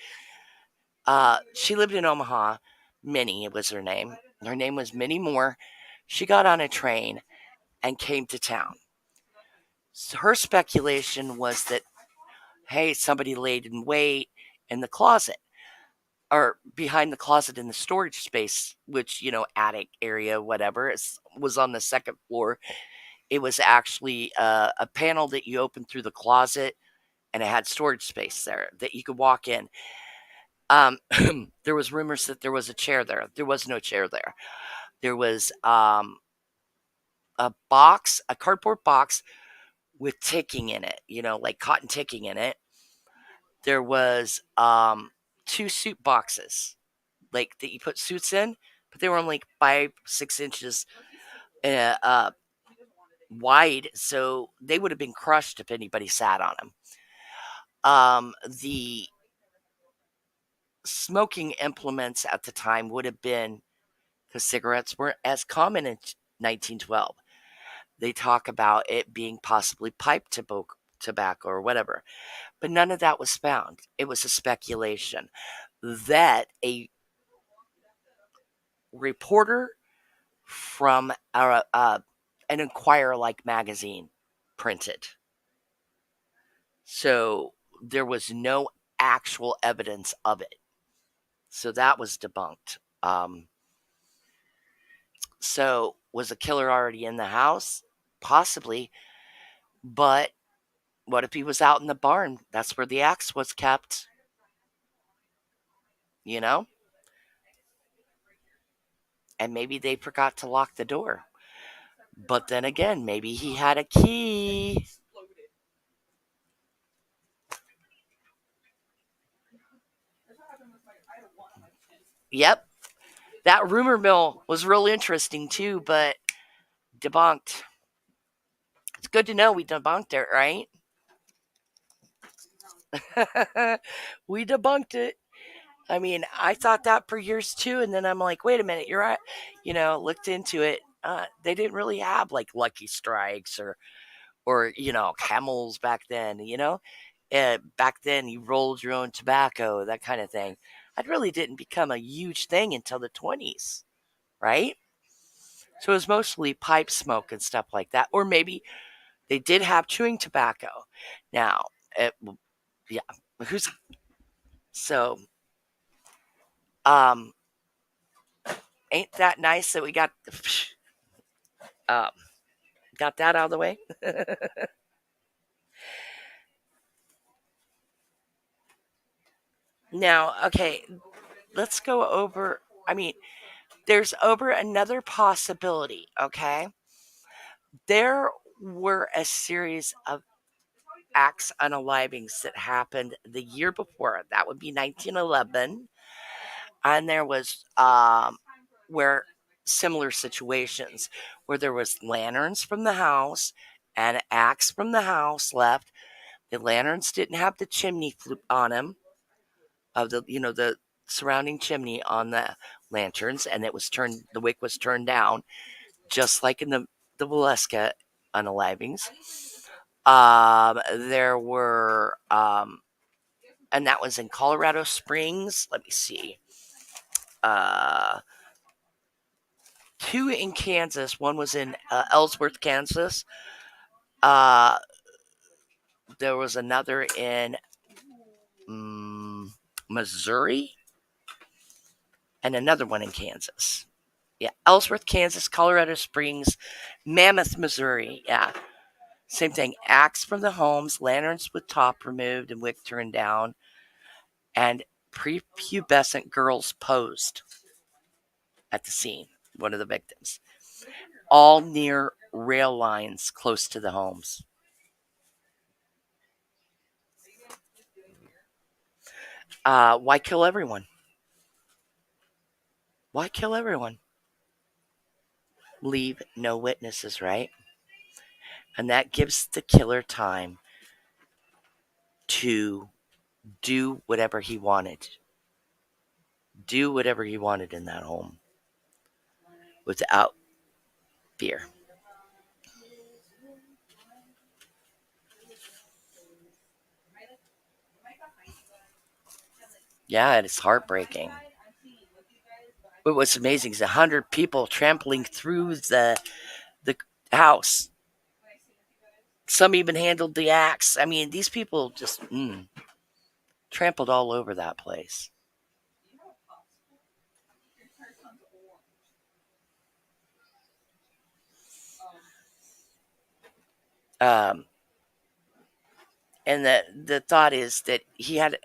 she lived in Omaha. Minnie was her name. Her name was Minnie Moore. She got on a train and came to town. So her speculation was that, hey, somebody laid in wait in the closet or behind the closet in the storage space, which, attic area, whatever, was on the second floor. It was actually a panel that you opened through the closet and it had storage space there that you could walk in. There was rumors that there was a chair there. There was no chair there. There was a cardboard box with ticking in it, like cotton ticking in it. There was two suit boxes, like that you put suits in, but they were only like 5-6 inches uh, uh, wide, so they would have been crushed if anybody sat on them. The smoking implements at the time would have been because cigarettes weren't as common in 1912. They talk about it being possibly pipe tobacco or whatever, but none of that was found. It was a speculation that a reporter from an Inquirer like magazine printed. So there was no actual evidence of it. So that was debunked. So was the killer already in the house? Possibly. But what if he was out in the barn? That's where the axe was kept, you know? And maybe they forgot to lock the door. But then again, maybe he had a key. Yep. That rumor mill was real interesting too, but debunked. It's good to know we debunked it, right? We debunked it. I mean, I thought that for years too, and then I'm like, wait a minute, you're right. Looked into it. They didn't really have like Lucky Strikes or Camels back then. Back then you rolled your own tobacco, that kind of thing. That really didn't become a huge thing until the 20s, right? So it was mostly pipe smoke and stuff like that, or maybe they did have chewing tobacco. Now, yeah, who's so um ain't that nice that we got Um, got that out of the way. Now, okay, let's go over. I mean, there's over another possibility, okay? There were a series of axe unalivings that happened the year before. That would be 1911. And there was where similar situations where there was lanterns from the house and an axe from the house left. The lanterns didn't have the chimney flue on them of the surrounding chimney on the lanterns, and it was turned. The wick was turned down, just like in the Villisca unalivings. There were, and that was in Colorado Springs. Let me see. Uh, Two in Kansas. One was in Ellsworth, Kansas. Uh, there was another in Missouri, and another one in Kansas. Yeah, Ellsworth, Kansas, Colorado Springs, Mammoth, Missouri. Yeah, same thing. Axe from the homes, lanterns with top removed and wick turned down, and prepubescent girls posed at the scene. One of the victims, all near rail lines close to the homes. Why kill everyone? Why kill everyone? Leave no witnesses, right? And that gives the killer time to do whatever he wanted. Do whatever he wanted in that home without fear. Yeah, it's heartbreaking. But what's amazing is 100 people trampling through the house. Some even handled the axe. I mean, these people just trampled all over that place. Um, and the thought is that he had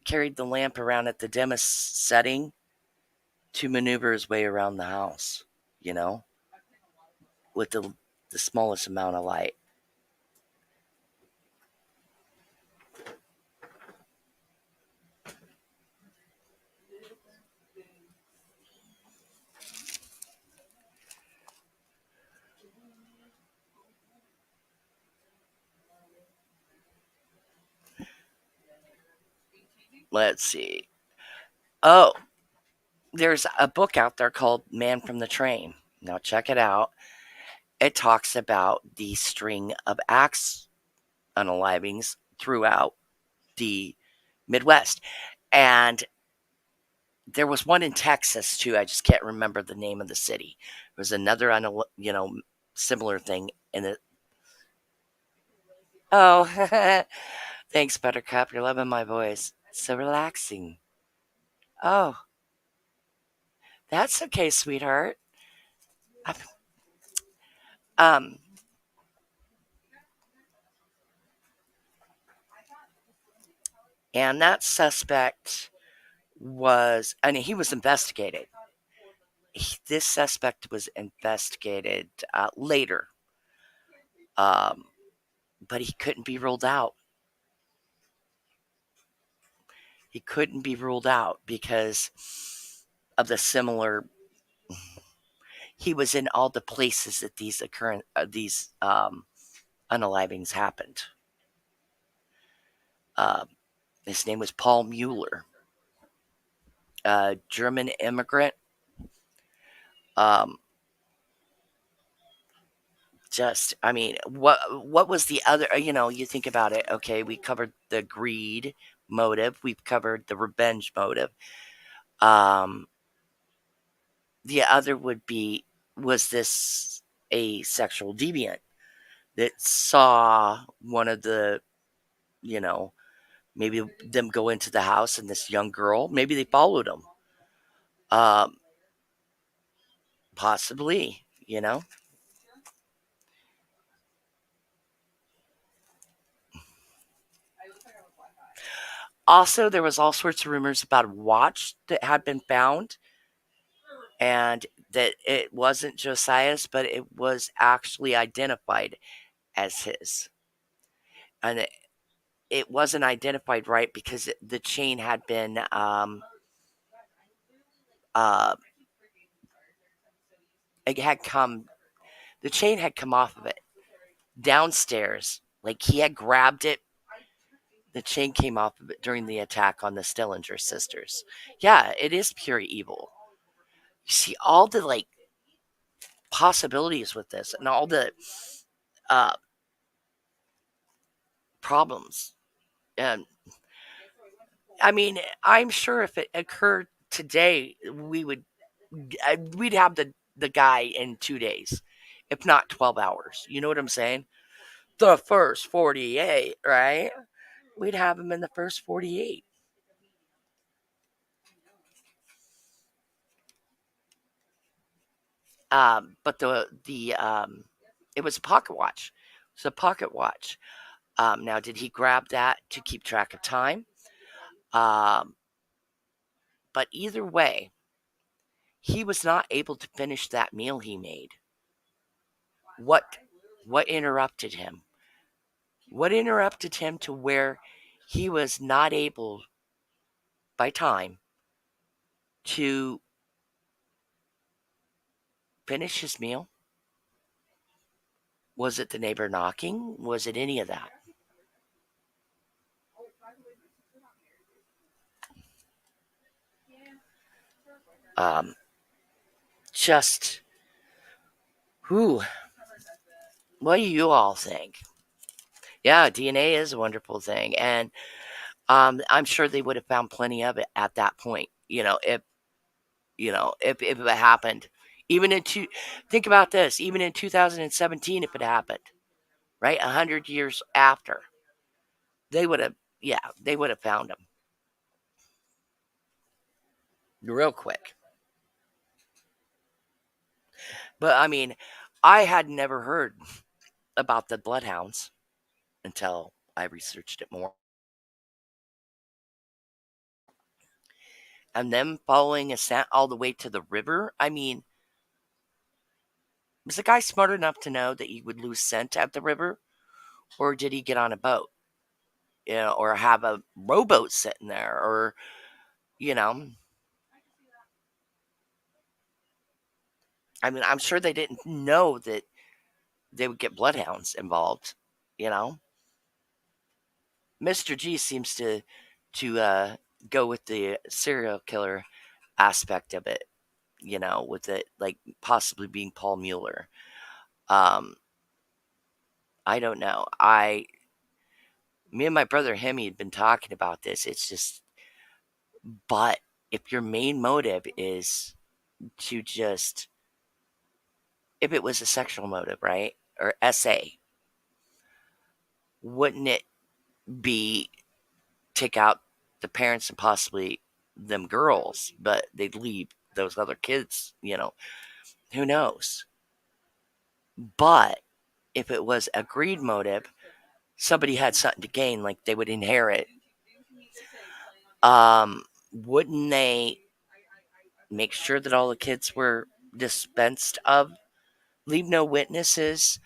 carried the lamp around at the dimmest setting to maneuver his way around the house, you know, with the smallest amount of light. Let's see. Oh, there's a book out there called Man from the Train. Now check it out. It talks about the string of axe unalivings throughout the Midwest. And there was one in Texas too. I just can't remember the name of the city. There was another similar thing in it. Oh, thanks, Buttercup. You're loving my voice. It's so relaxing. Oh, that's okay, sweetheart. Um, and that suspect and he was investigated. This suspect was investigated later, um, but he couldn't be ruled out. He couldn't be ruled out because of the similar. He was in all the places that these unalivings happened. Uh, his name was Paul Mueller, a German immigrant. Um, I mean, what was the other? You think about it. Okay, we covered the greed motive. We've covered the revenge motive. Um, the other would be, was this a sexual deviant that saw one of the, you know, maybe them go into the house and this young girl, maybe they followed him. Um, Possibly, Also, there was all sorts of rumors about a watch that had been found, and that it wasn't Josiah's, but it was actually identified as his. And it wasn't identified right because the chain had been uh, it had come the chain had come off of it downstairs. Like he had grabbed it. The chain came off of it during the attack on the Stillinger sisters. Yeah, it is pure evil. You see all the like possibilities with this and all the uh, problems. And I mean, I'm sure if it occurred today, we'd have the guy in 2 days, if not 12 hours. You know what I'm saying? The first 48, right? We'd have him in the first 48. But it was a pocket watch. It was a pocket watch. Now, did he grab that to keep track of time? Um, but either way, he was not able to finish that meal he made. What what interrupted him? What interrupted him to where he was not able by time to finish his meal? Was it the neighbor knocking? Was it any of that? Um, just who? What do you all think? Yeah, DNA is a wonderful thing, and I'm sure they would have found plenty of it at that point. If it happened, even in two, think about this. Even in 2017, if it happened, right, 100 years after, they would have, yeah, they would have found him real quick. But I mean, I had never heard about the bloodhounds until I researched it more. And them following a scent all the way to the river. I mean, was the guy smart enough to know that he would lose scent at the river? Or did he get on a boat? Or have a rowboat sitting there? Or, you know, I mean, I'm sure they didn't know that they would get bloodhounds involved, you know? Mr. G seems to go with the serial killer aspect of it, with it like possibly being Paul Mueller. Um, I don't know. Me and my brother Hemi had been talking about this. It's just, but if your main motive is to just, if it was a sexual motive, right, or SA, wouldn't it be take out the parents and possibly them girls, but they'd leave those other kids? Who knows? But if it was a greed motive, somebody had something to gain, like they would inherit. Wouldn't they make sure that all the kids were dispensed of, leave no witnesses,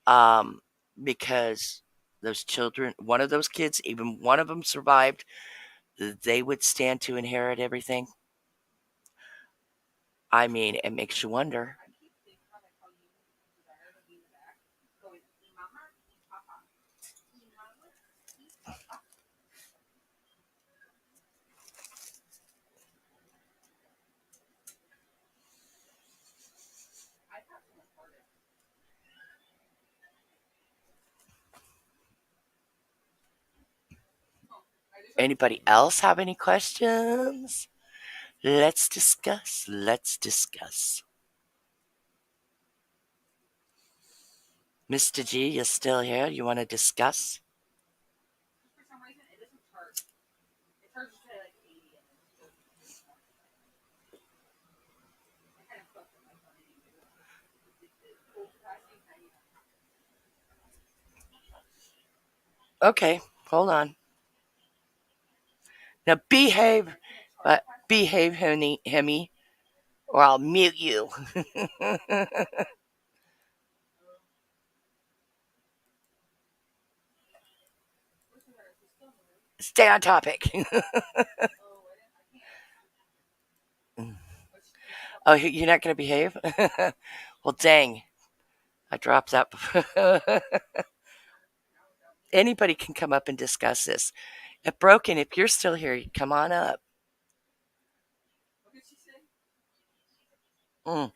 um, because those children, one of those kids, even one of them survived, they would stand to inherit everything? I mean, it makes you wonder. Anybody else have any questions? Let's discuss. Let's discuss. Mr. G, you're still here? You want to discuss? Okay, hold on. Now behave, behave, honey, Hemi, or I'll mute you. Stay on topic. Oh, you're not going to behave? Well, dang. I dropped that. Anybody can come up and discuss this. If Broken, if you're still here, come on up. Mm.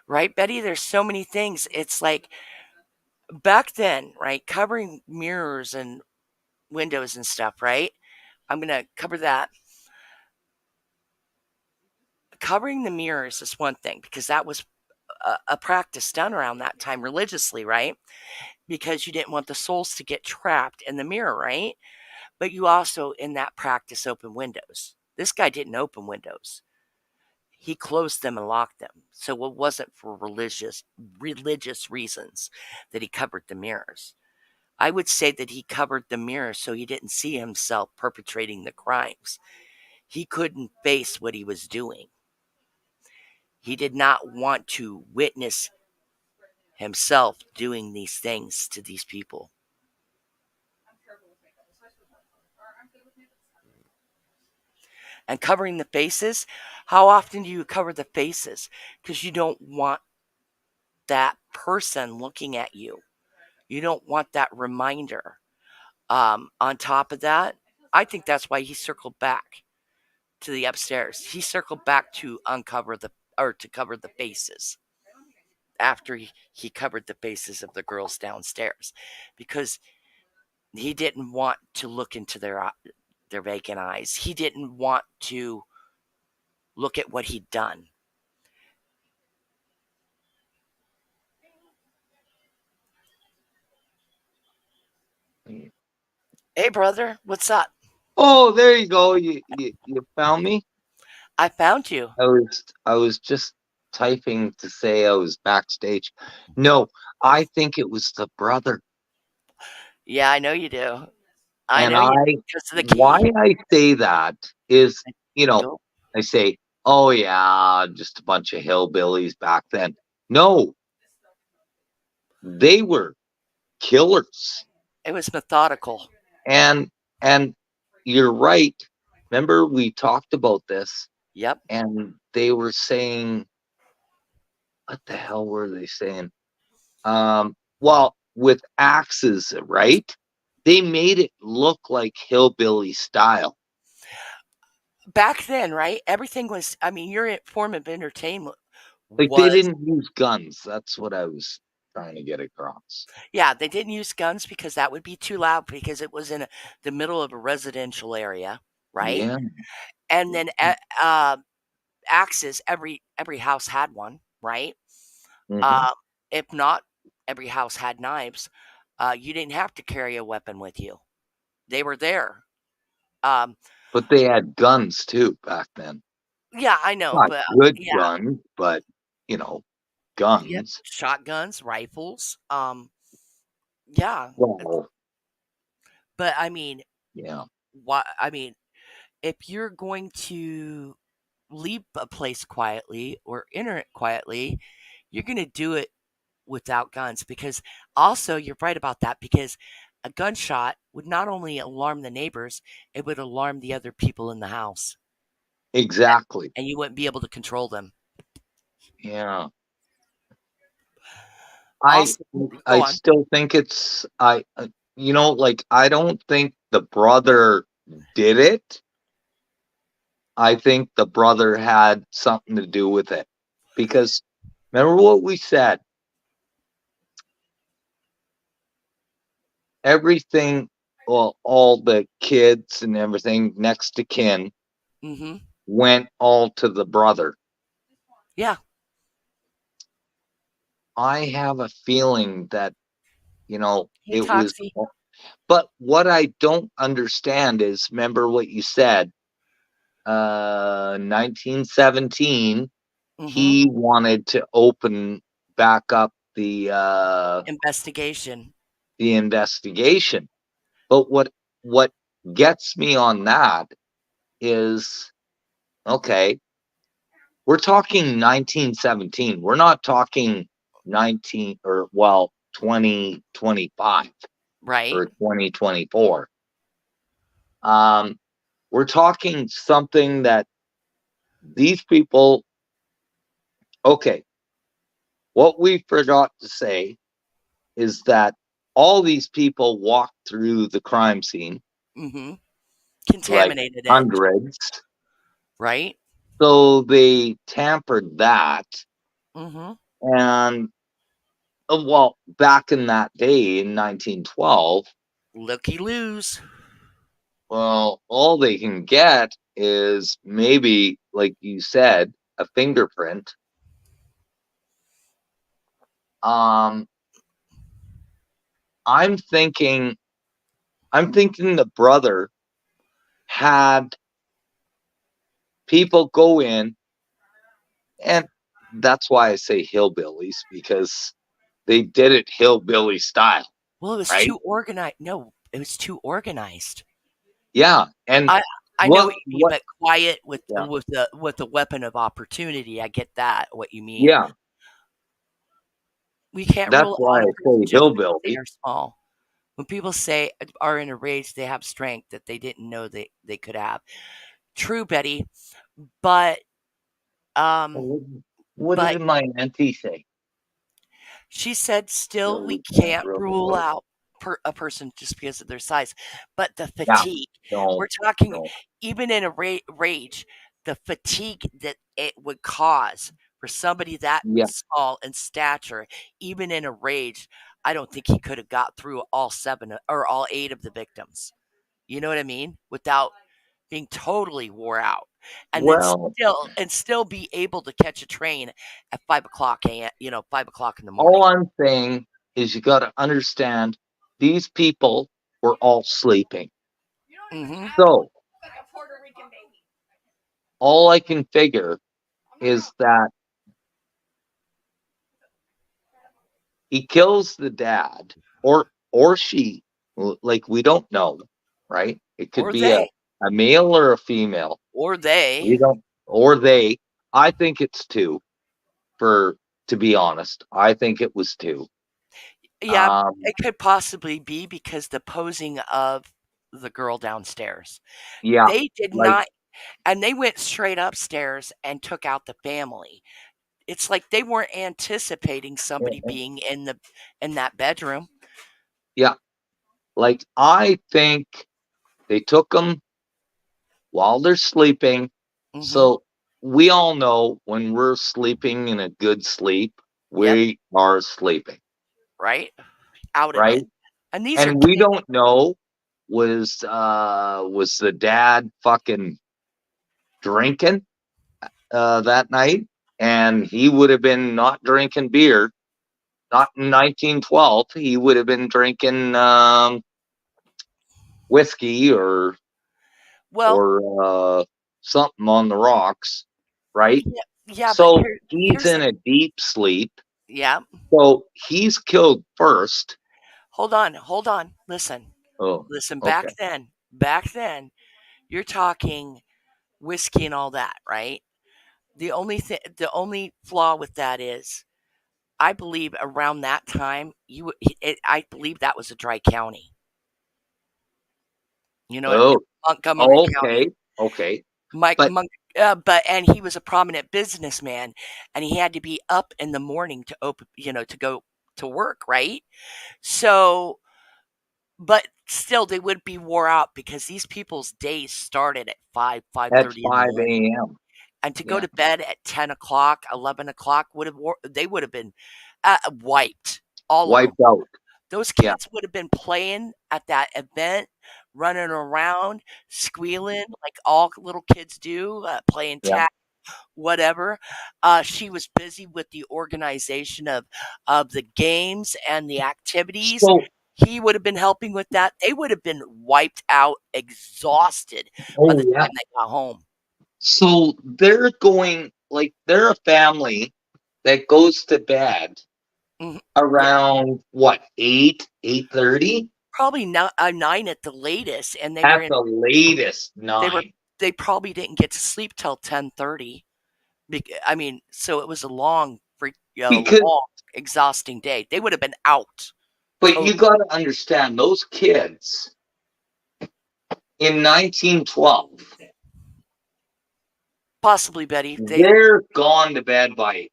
Right, Betty? There's so many things. It's like back then, right? Covering mirrors and windows and stuff, right? I'm going to cover that. Covering the mirrors is one thing because that was a practice done around that time religiously, right? Because you didn't want the souls to get trapped in the mirror, right? But you also, in that practice, open windows. This guy didn't open windows. He closed them and locked them. So it wasn't for religious reasons that he covered the mirrors. I would say that he covered the mirrors so he didn't see himself perpetrating the crimes. He couldn't face what he was doing. He did not want to witness himself doing these things to these people. And covering the faces, how often do you cover the faces? Because you don't want that person looking at you. You don't want that reminder. On top of that, I think that's why he circled back to the upstairs. He circled back to uncover the or to cover the faces after he covered the faces of the girls downstairs because he didn't want to look into their vacant eyes. He didn't want to look at what he'd done. Hey, brother, what's up? Oh, there you go. You found me. I found you. I was just typing to say I was backstage. No, I think it was the brother. Yeah, I know you do. I And know you do I because of the why key. I say that is, Go. I say, "Oh yeah, just a bunch of hillbillies back then." No, they were killers. It was methodical. And and you're right. Remember we talked about this Yep. and they were saying what the hell were they saying? Well, with axes, right? They made it look like hillbilly style. Back then, right? Everything was. I mean, your form of entertainment Like they was. didn't use guns. That's what I was trying to get across. Yeah, they didn't use guns because that would be too loud because it was in the middle of a residential area, right? Yeah. And then axes. Every house had one, right? Hmm. Uh, if not, every house had knives. You didn't have to carry a weapon with you. They were there. Um, But they had guns too back then. yeah, I know, Not but good yeah, guns, but you know, yep, guns. shotguns, rifles. Yeah, Well, but I mean, yeah, what? I mean, if you're going to leave a place quietly or enter it quietly, you're going to do it without guns because also you're right about that because a gunshot would not only alarm the neighbors, it would alarm the other people in the house exactly. and you wouldn't be able to control them. Yeah. I Also, go I on. still think it's like I don't think the brother did it. I think the brother had something to do with it. Because remember what we said, everything, well, all the kids and everything next to kin Mhm. went all to the brother. Yeah. I have a feeling that, Hey, it was, Toxie. but what I don't understand is, remember what you said, 1917, Mhm. he wanted to open back up Investigation. the investigation. But what gets me on that is, okay, we're talking 1917. We're not talking 2025 Right? or 2024. Um, we're talking something that these people, okay, what we forgot to say is that all these people walked through the crime scene, Mm-hmm. like Contaminated it, hundreds. right? So they tampered that. Mm-hmm. And well, back in that day in 1912, Looky loos. well, all they can get is maybe, like you said, a fingerprint. Um, I'm thinking, the brother had people go in, and that's why I say hillbillies, because they did it hillbilly style, Well, it was right? too organized. No, it was too organized. Yeah, and I I know what what you mean, what? but quiet with Yeah, the weapon of opportunity. I get that. What you mean? yeah. We can't That's rule why out I a person say just because they hillbilly. are small. When people say are in a rage, they have strength that they didn't know they could have. True, Betty, but um, What but did my auntie say? she said still we We can't can't rule rule it out. out a person just because of their size, but the Yeah, fatigue. no, We're talking no. even in a rage, the fatigue that it would cause for somebody that Yeah, small in stature, even in a rage. I don't think he could have got through all or all eight of the victims. You know what I mean? Without being totally wore out, and then well, still be able to catch a train at 5 o'clock a.m. 5 o'clock in the all morning. I'm saying is you got to understand these people were all sleeping. You don't even Hmm. have to So look like a Puerto Rican baby. all I can figure I'm gonna is go. that he kills the dad, or she, like, we don't know, right? It could Or be a, they, male or a female. or they. We don't, or they. I think it's two. For To be honest, I think it was two. Yeah, Um, it could possibly be because the posing of the girl downstairs. yeah, They did like, not, and they went straight upstairs and took out the family. It's like they weren't anticipating somebody being in that bedroom. yeah, like, I think they took them while they're sleeping. Hmm. So we all know when we're sleeping in a good sleep, Yep. we are sleeping, Right. Out of right? it. And these are And we kids. don't know, was the dad fucking drinking that night, and he would have been not drinking beer. Not in 1912. He would have been drinking whiskey, Well, or something on the rocks, right? yeah, yeah, but So he's here's in the a deep sleep. yeah. So he's killed first. Hold on. Listen. Oh, Listen, okay. back then, you're talking whiskey and all that, right? The only flaw with that is, I believe around that time, I believe that was a dry county. You know, Oh, Montgomery County. okay, okay. Mike, But Monk, but and he was a prominent businessman, and he had to be up in the morning to to go to work, right? So, but still, they would be wore out because these people's days started at five at thirty in the 5 morning, a.m. and to go Yeah. to bed at 10 o'clock, 11 o'clock they would have been wiped, all of them. Wiped out. Those Yeah. kids would have been playing at that event, running around, squealing like all little kids do, playing Yeah. tag, whatever. She was busy with the organization of the games and the activities. So, He would have been helping with that. They would have been wiped out, exhausted by oh the yeah. time they got home. So they're going, like, they're a family that goes to bed Mhm. Yeah, around what, 8:30 probably not 9 at the latest, and at the latest, they were 9. they probably didn't get to sleep till 10:30. I mean, so it was a long, Because, long, exhausting day. They would have been out. but you Totally. got to understand, those kids in 1912, Possibly, Betty. they're gone to bed by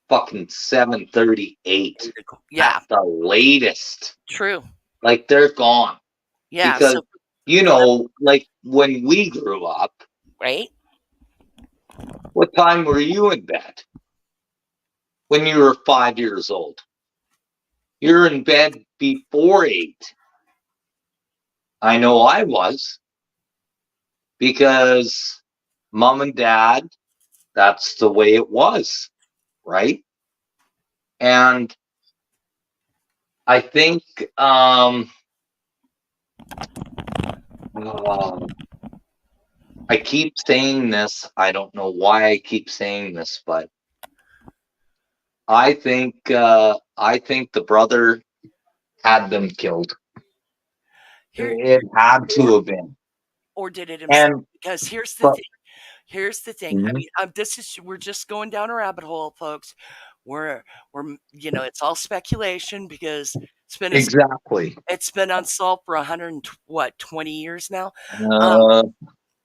fucking 7:38 at Yeah, the latest. true. Like, they're gone. Yeah, Because, so for them, like when we grew up, right? what time were you in bed when you were 5 years old? You're in bed before 8. I know I was, because mom and dad, that's the way it was, right? And I think, um, I keep saying this. I don't know why I keep saying this, but I think the brother had them killed. Here, It had or to have been. or did it himself? And Because here's the but thing. Here's the thing. I Mhm. mean, we're just going down a rabbit hole, folks. We're it's all speculation because Exactly. it's been unsolved for 100 and what 20 years now. Um,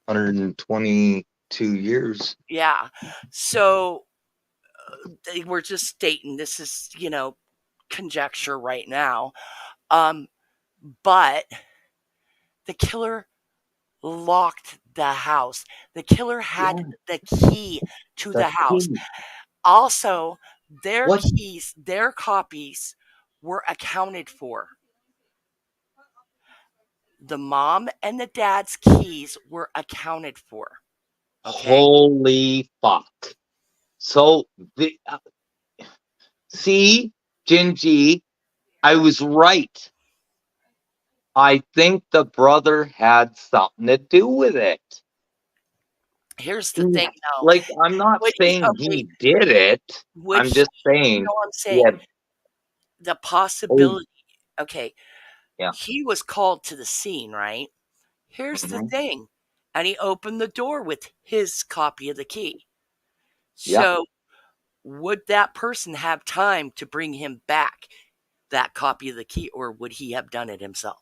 122 years. yeah. So we're just stating this is conjecture right now. Um, but the killer locked the house. The killer had Yeah, the key to the the house. key. Also, their What? keys, their copies were accounted for. The mom and the dad's keys were accounted for. Okay? Holy fuck. So, see, Gingy, I was right. I think the brother had something to do with it. Here's the He, thing though. like, I'm not Would he saying okay, he did it. would I'm he just saying I'm he saying had, the oh, possibility. Okay, yeah. he was called to the scene, right? Here's the Mhm. thing. And he opened the door with his copy of the key. Yeah. So, would that person have time to bring him back that copy of the key, or would he have done it himself?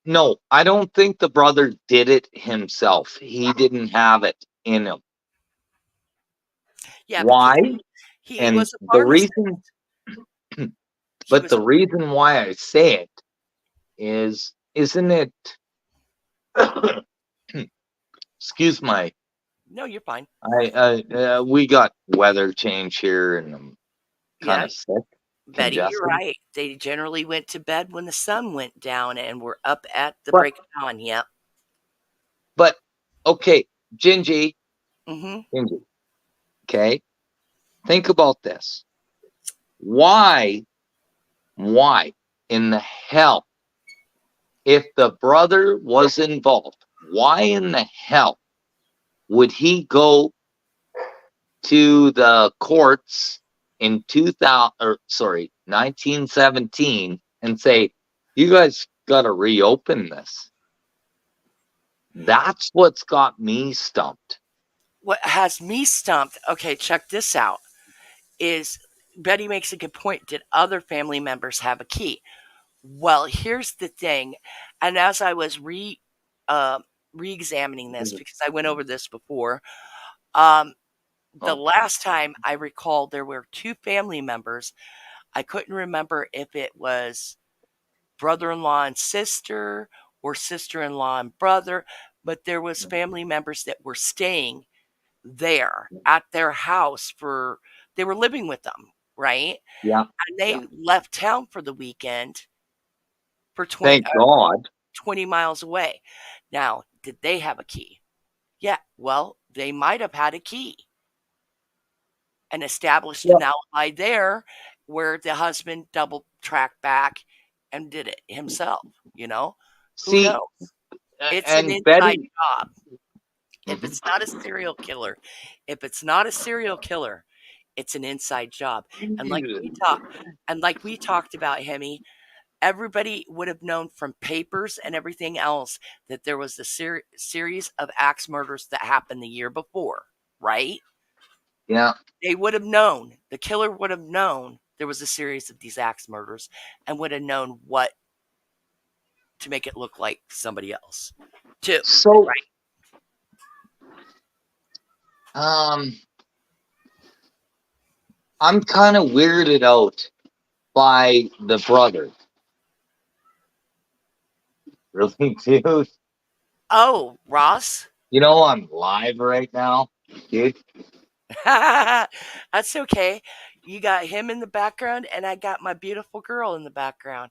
No, I don't think the brother did it himself. He didn't have it in him. Yeah, because Why? he And was a the pharmacist. reason, He but was the a reason why I say it is, isn't it? Excuse my, No, you're fine. we got weather change here, and I'm kind Yeah, of sick, Betty, you're congested. right. They generally went to bed when the sun went down and were up at the But break of dawn. Yep. but okay, Gingy, Mm-hmm. Gingy. Okay, think about this. Why? Why in the hell, if the brother was involved, why in the hell would he go to the courts in 2000, or sorry, 1917, and say, you guys got to reopen this? That's what's got me stumped. What has me stumped, okay, check this out, is Betty makes a good point. Did other family members have a key? Well, here's the thing. And as I was re-examining this, because I went over this before, um, the Oh, last time I recall there were two family members. I couldn't remember if it was brother-in-law and sister or sister-in-law and brother, but there was family members that were staying there at their house for they were living with them, right? yeah, And yeah. they left town for the weekend for Thank God. 20 miles away. Now, did they have a key? Yeah, well, they might have had a key and established Yeah. an alibi there where the husband double tracked back and did it himself, you know? Who See, knows? It's an and inside Betty, job. If mhm. it's not a serial killer, if it's not a serial killer, it's an inside job. And like we talked about, Hemi, everybody would have known from papers and everything else that there was a series of axe murders that happened the year before, right? Yeah. They would have known. The killer would have known there was a series of these axe murders and would have known what to make it look like somebody else, too. So, Right? um, I'm kind of weirded out by the brother. Really, dude? Oh, Ross? You know I'm live right now, dude. That's okay. You got him in the background, and I got my beautiful girl in the background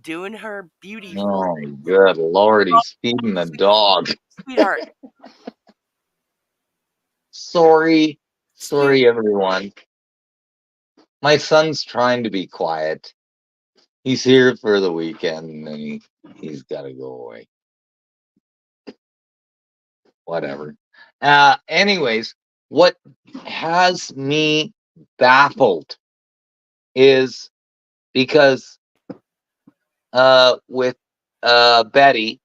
doing her beauty rule. Oh, good Lord, he's feeding the dog. Sweetheart, Sorry, sweet. everyone. My son's trying to be quiet. He's here for the weekend, and he's got to go away. Whatever. Anyways, what has me baffled is because with Betty,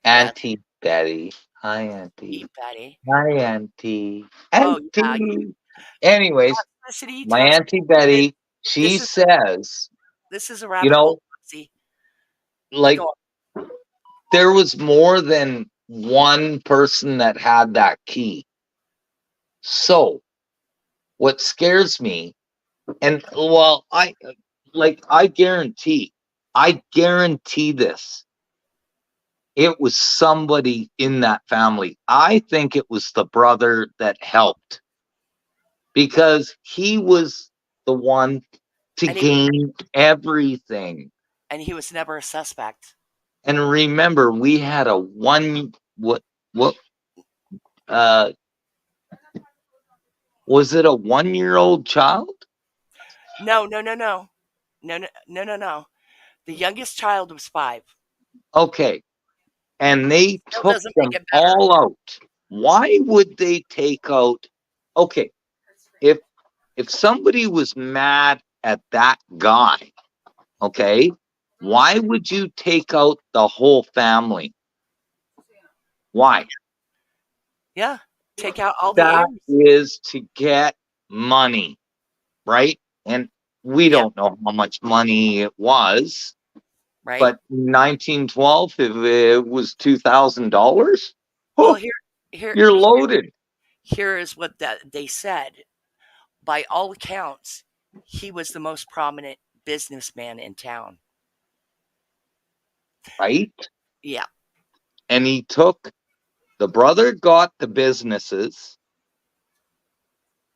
Yes, Auntie Betty. Hi, Auntie. eat Betty. Hi, Auntie. Oh, yeah. Auntie. Anyways, Toxicity, my toxic. Auntie Betty, she This is says, this is a you rabbit hole. know, See, like go on. there was more than one person that had that key. So what scares me, and well, I guarantee this. It was somebody in that family. I think it was the brother that helped because he was the one to And gain everything. he was never a suspect. And remember, we had a what uh was it a 1 year old child? No, no, no, no, no, no, no, no, no. The youngest child was 5. Okay. And they Still took doesn't make them it better. all out. Why would they take out? Okay, if somebody was mad at that guy, okay, why would you take out the whole family? Why? Yeah, take out all the That heirs. is to get money, right? And we Yep, don't know how much money it was, right. but 1912, if it was $2,000, Well, oh, you're loaded, here is what they said. By all accounts, he was the most prominent businessman in town. right? Yeah, And he took the brother got the businesses.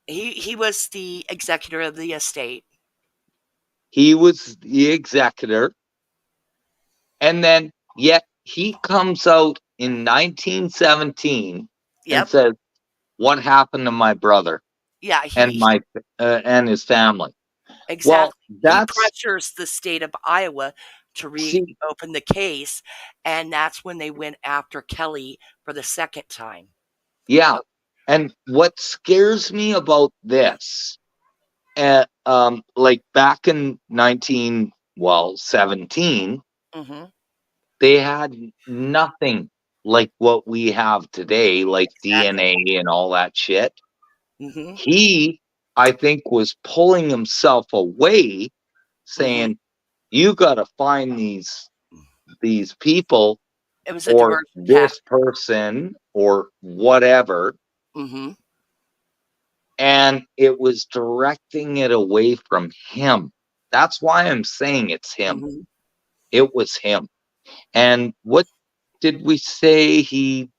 he was the executor of the estate. He was the executor. And then, yet he comes out in 1917 and Yep. says, "What happened to my brother Yeah, and my and his family?" Well, exactly. He that's pressures the state of Iowa to see, reopen the case, and that's when they went after Kelly for the second time. yeah. And what scares me about this, like back in 17, Mm-hmm. they had nothing like what we have today, like Exactly. DNA and all that shit. Mm-hmm. He, I think, was pulling himself away, Mm-hmm. saying, "You got to find these people It was a or diversion this tactic. person or whatever," Mm-hmm. and it was directing it away from him. That's why I'm saying it's him. Mm-hmm. It was him. And what did we say? He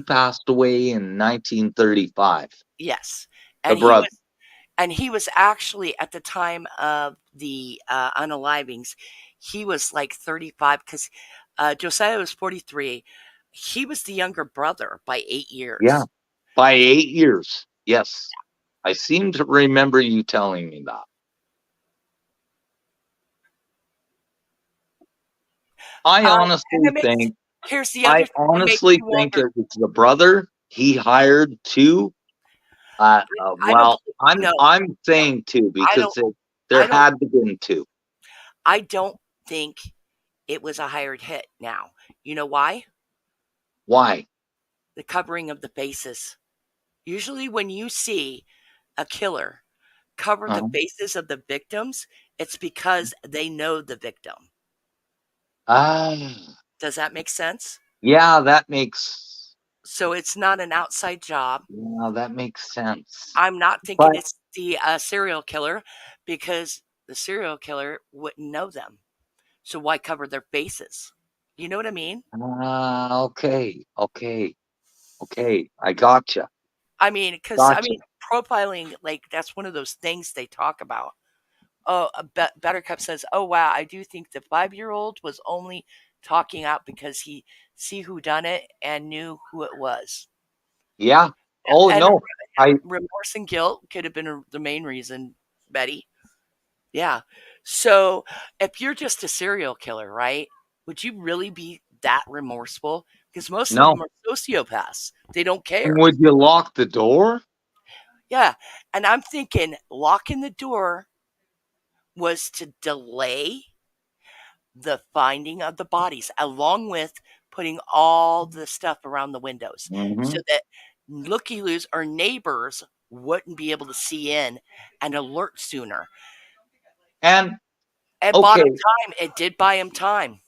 passed away in 1935. Yes, The and brother. he was actually at the time of the unalivings, he was like 35 because Josiah was 43. He was the younger brother by 8 Yeah, years. by 8 years. Yes. I seem to remember you telling me that. I And honestly it makes think here's the other I thing that makes honestly you think wonder. it was the brother he hired two. I don't Well, believe, I'm no, no, saying two I because don't, there I don't, had to been two. I don't. think it was a hired hit now. You know why? Why? The covering of the faces. Usually, when you see a killer cover the Uh-huh. faces of the victims, it's because they know the victim. Ah, Does that make sense? yeah, that makes So it's not an outside job. yeah, that makes sense. I'm not thinking But it's the serial killer because the serial killer wouldn't know them. So why cover their faces? You know what I mean? okay, okay, okay. I gotcha, Because gotcha. profiling, like that's one of those things they talk about. Oh, Buttercup says, "Oh wow, I do think the 5-year-old was only talking out because he see who done it and knew who it was, Yeah. Oh and no, I remorse and guilt could have been the main reason, Betty. Yeah. So if you're just a serial killer, right? Would you really be that remorseful? Because most of no. them are sociopaths. They don't care. Would you lock the door? Yeah. And I'm thinking locking the door was to delay the finding of the bodies, along with putting all the stuff around the windows so Hmm. that looky loos or neighbors wouldn't be able to see in and alert sooner. And It bought him okay, time. It did buy him time.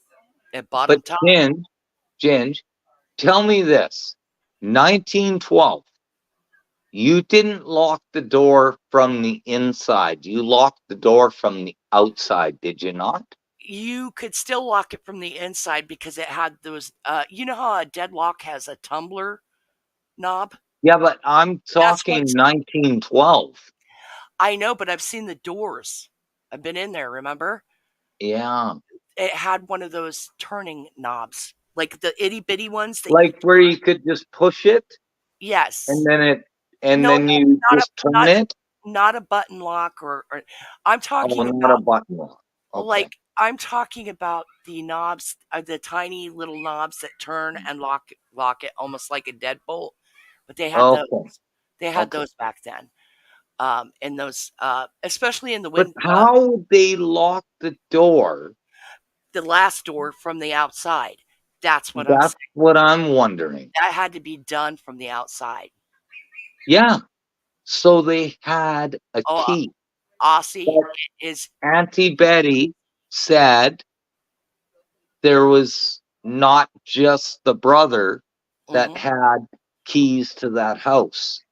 It bought him but time. Ginge, tell me this: 1912. You didn't lock the door from the inside. You locked the door from the outside, did you not? You could still lock it from the inside because it had those. You know how a deadlock has a tumbler knob? Yeah, but I'm That's what talking 1912. I know, but I've seen the doors. I've been in there, remember? Yeah. It had one of those turning knobs, like the itty bitty ones that you Like where you could just push it and yes. then No, no, you not a just turn not it. not a button lock or I'm Oh, talking not a about button lock. Okay. like I'm talking about the knobs, the tiny little knobs that turn and lock it almost like a deadbolt. But they had those. Okay. They had Okay. those back then. And those, especially in But how would they lock the door? the last door from the outside. That's what I'm That's saying. what I'm wondering. That had to be done from the outside. Yeah. So they had a Oh, key. Aussie But is. Auntie Betty said there was not just the brother that Mhm. had keys to that house.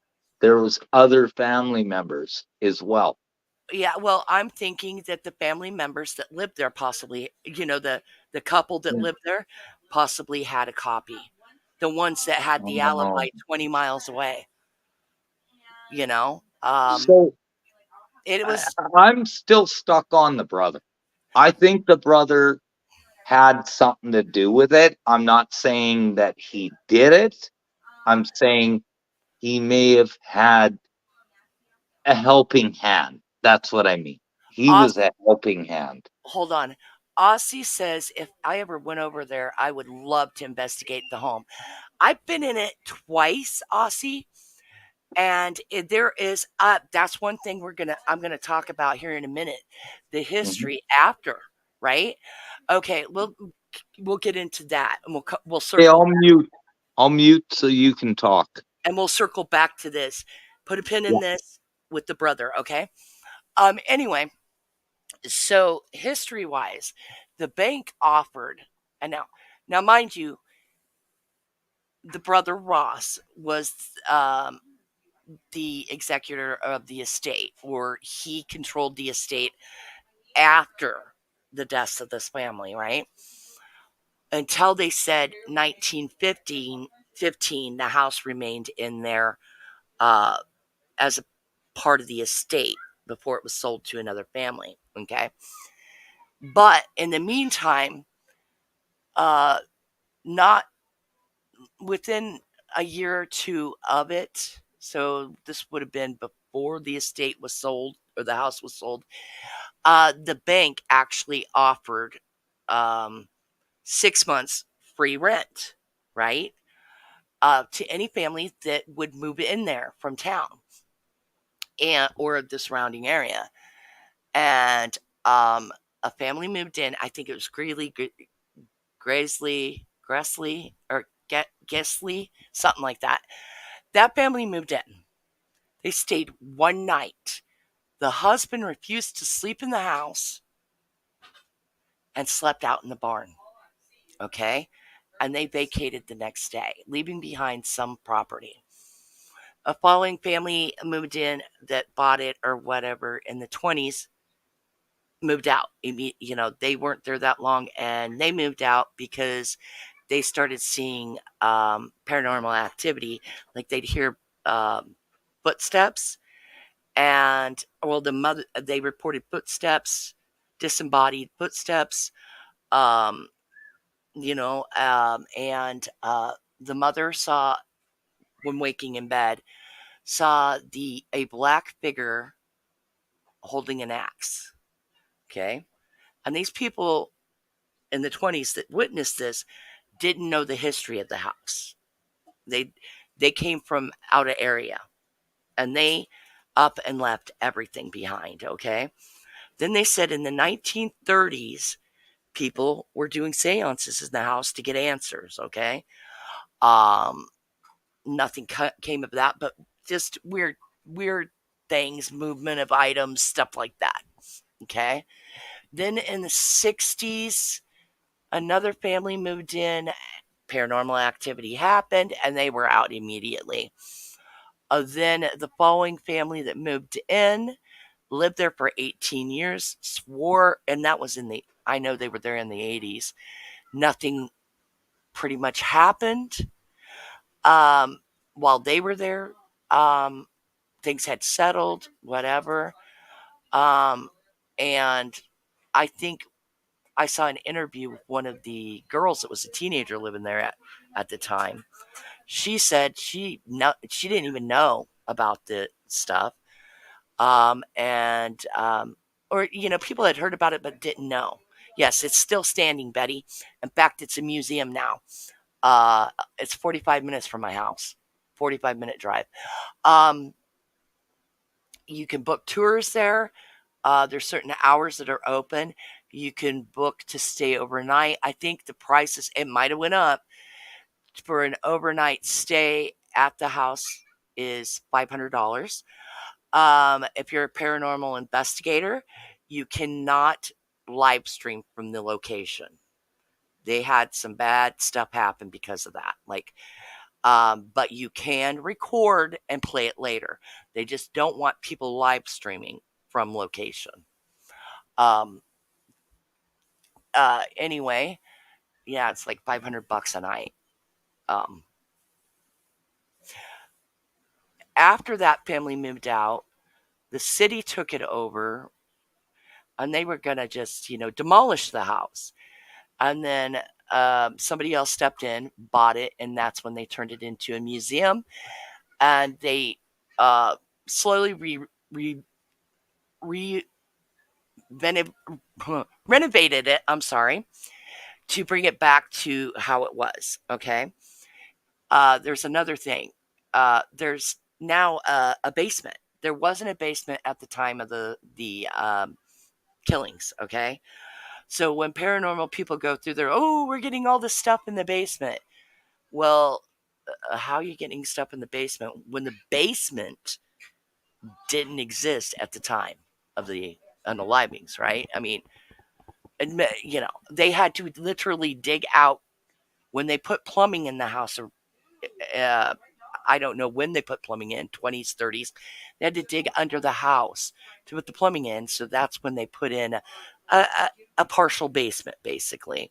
There was other family members as well. Yeah, well, I'm thinking that the family members that lived there possibly, the couple that Yeah. lived there possibly had a copy. The ones that had the Oh. alibi 20 miles away, you know? So It I, was I'm still stuck on the brother. I think the brother had something to do with it. I'm not saying that he did it. I'm saying he may have had a helping hand. That's what I mean. He Aus was a helping hand. hold on. Aussie says if I ever went over there, I would love to investigate the home. I've been in it twice, Aussie, and there is that's one thing I'm gonna talk about here in a minute. The Mhm. history after, right? Okay, we'll get into that, and we'll Hey, circle I'll mute so you can talk. and we'll circle back to this. Put a pin Yeah. in this with the brother, okay? Anyway, so history wise, the bank offered, and now mind you, the brother Ross was the executor of the estate, or he controlled the estate after the deaths of this family, right? Until they said 1915, the house remained in there uh, as a part of the estate before it was sold to another family. Okay. But in the meantime, uh, not within a year or two of it, so this would have been before the estate was sold or the house was sold, the bank actually offered um, 6 months free rent, right? To any family that would move in there from town and or the surrounding area. And a family moved in. I think it was Gresley, or Gesley, something like that. That family moved in. They stayed one night. The husband refused to sleep in the house and slept out in the barn. Okay? And they vacated the next day, leaving behind some property. A following family moved in that bought it or whatever in the 20s, moved out. They weren't there that long, and they moved out because they started seeing paranormal activity. Like they'd hear footsteps, and they reported footsteps, disembodied footsteps. Um, and the mother saw, when waking in bed, saw a black figure holding an axe. Okay, and these people in the 20s that witnessed this didn't know the history of the house. They they came from out of area, and they up and left everything behind. Okay, then they said in the 1930s, people were doing seances in the house to get answers. Okay, um, nothing came of that, but just weird things, movement of items, stuff like that. Okay, then in the 60s, another family moved in. Paranormal activity happened, and they were out immediately. Then the following family that moved in lived there for 18 years, swore, and that was I know they were there in the 80s. Nothing pretty much happened while they were there. Things had settled, whatever. And I think I saw an interview with one of the girls that was a teenager living there at the time. She said she didn't even know about the stuff. And or people had heard about it but didn't know. Yes, it's still standing, Betty. In fact, it's a museum now. It's 45 minutes from my house. 45-minute drive. Um, you can book tours there. There's certain hours that are open. You can book to stay overnight. I think the prices, it might have went up, for an overnight stay at the house is $500. If you're a paranormal investigator, you cannot live stream from the location. They had some bad stuff happen because of that. But you can record and play it later. They just don't want people live streaming from location. Um, anyway, yeah, it's like $500 a night. Um, After that family moved out, the city took it over, and they were going to just, demolish the house. And then somebody else stepped in, bought it, and that's when they turned it into a museum. And they uh, slowly re- renovated it. I'm sorry, to bring it back to how it was. Okay. There's another thing. There's now a basement. There wasn't a basement at the time of the killings. Okay. So when paranormal people go through there, oh, we're getting all this stuff in the basement. Well, how are you getting stuff in the basement when the basement didn't exist at the time of the unalivings, right? I mean, they had to literally dig out when they put plumbing in the house. Uh, I don't know when they put plumbing in, 20s, 30s. They had to dig under the house to put the plumbing in. So that's when they put in a partial basement, basically,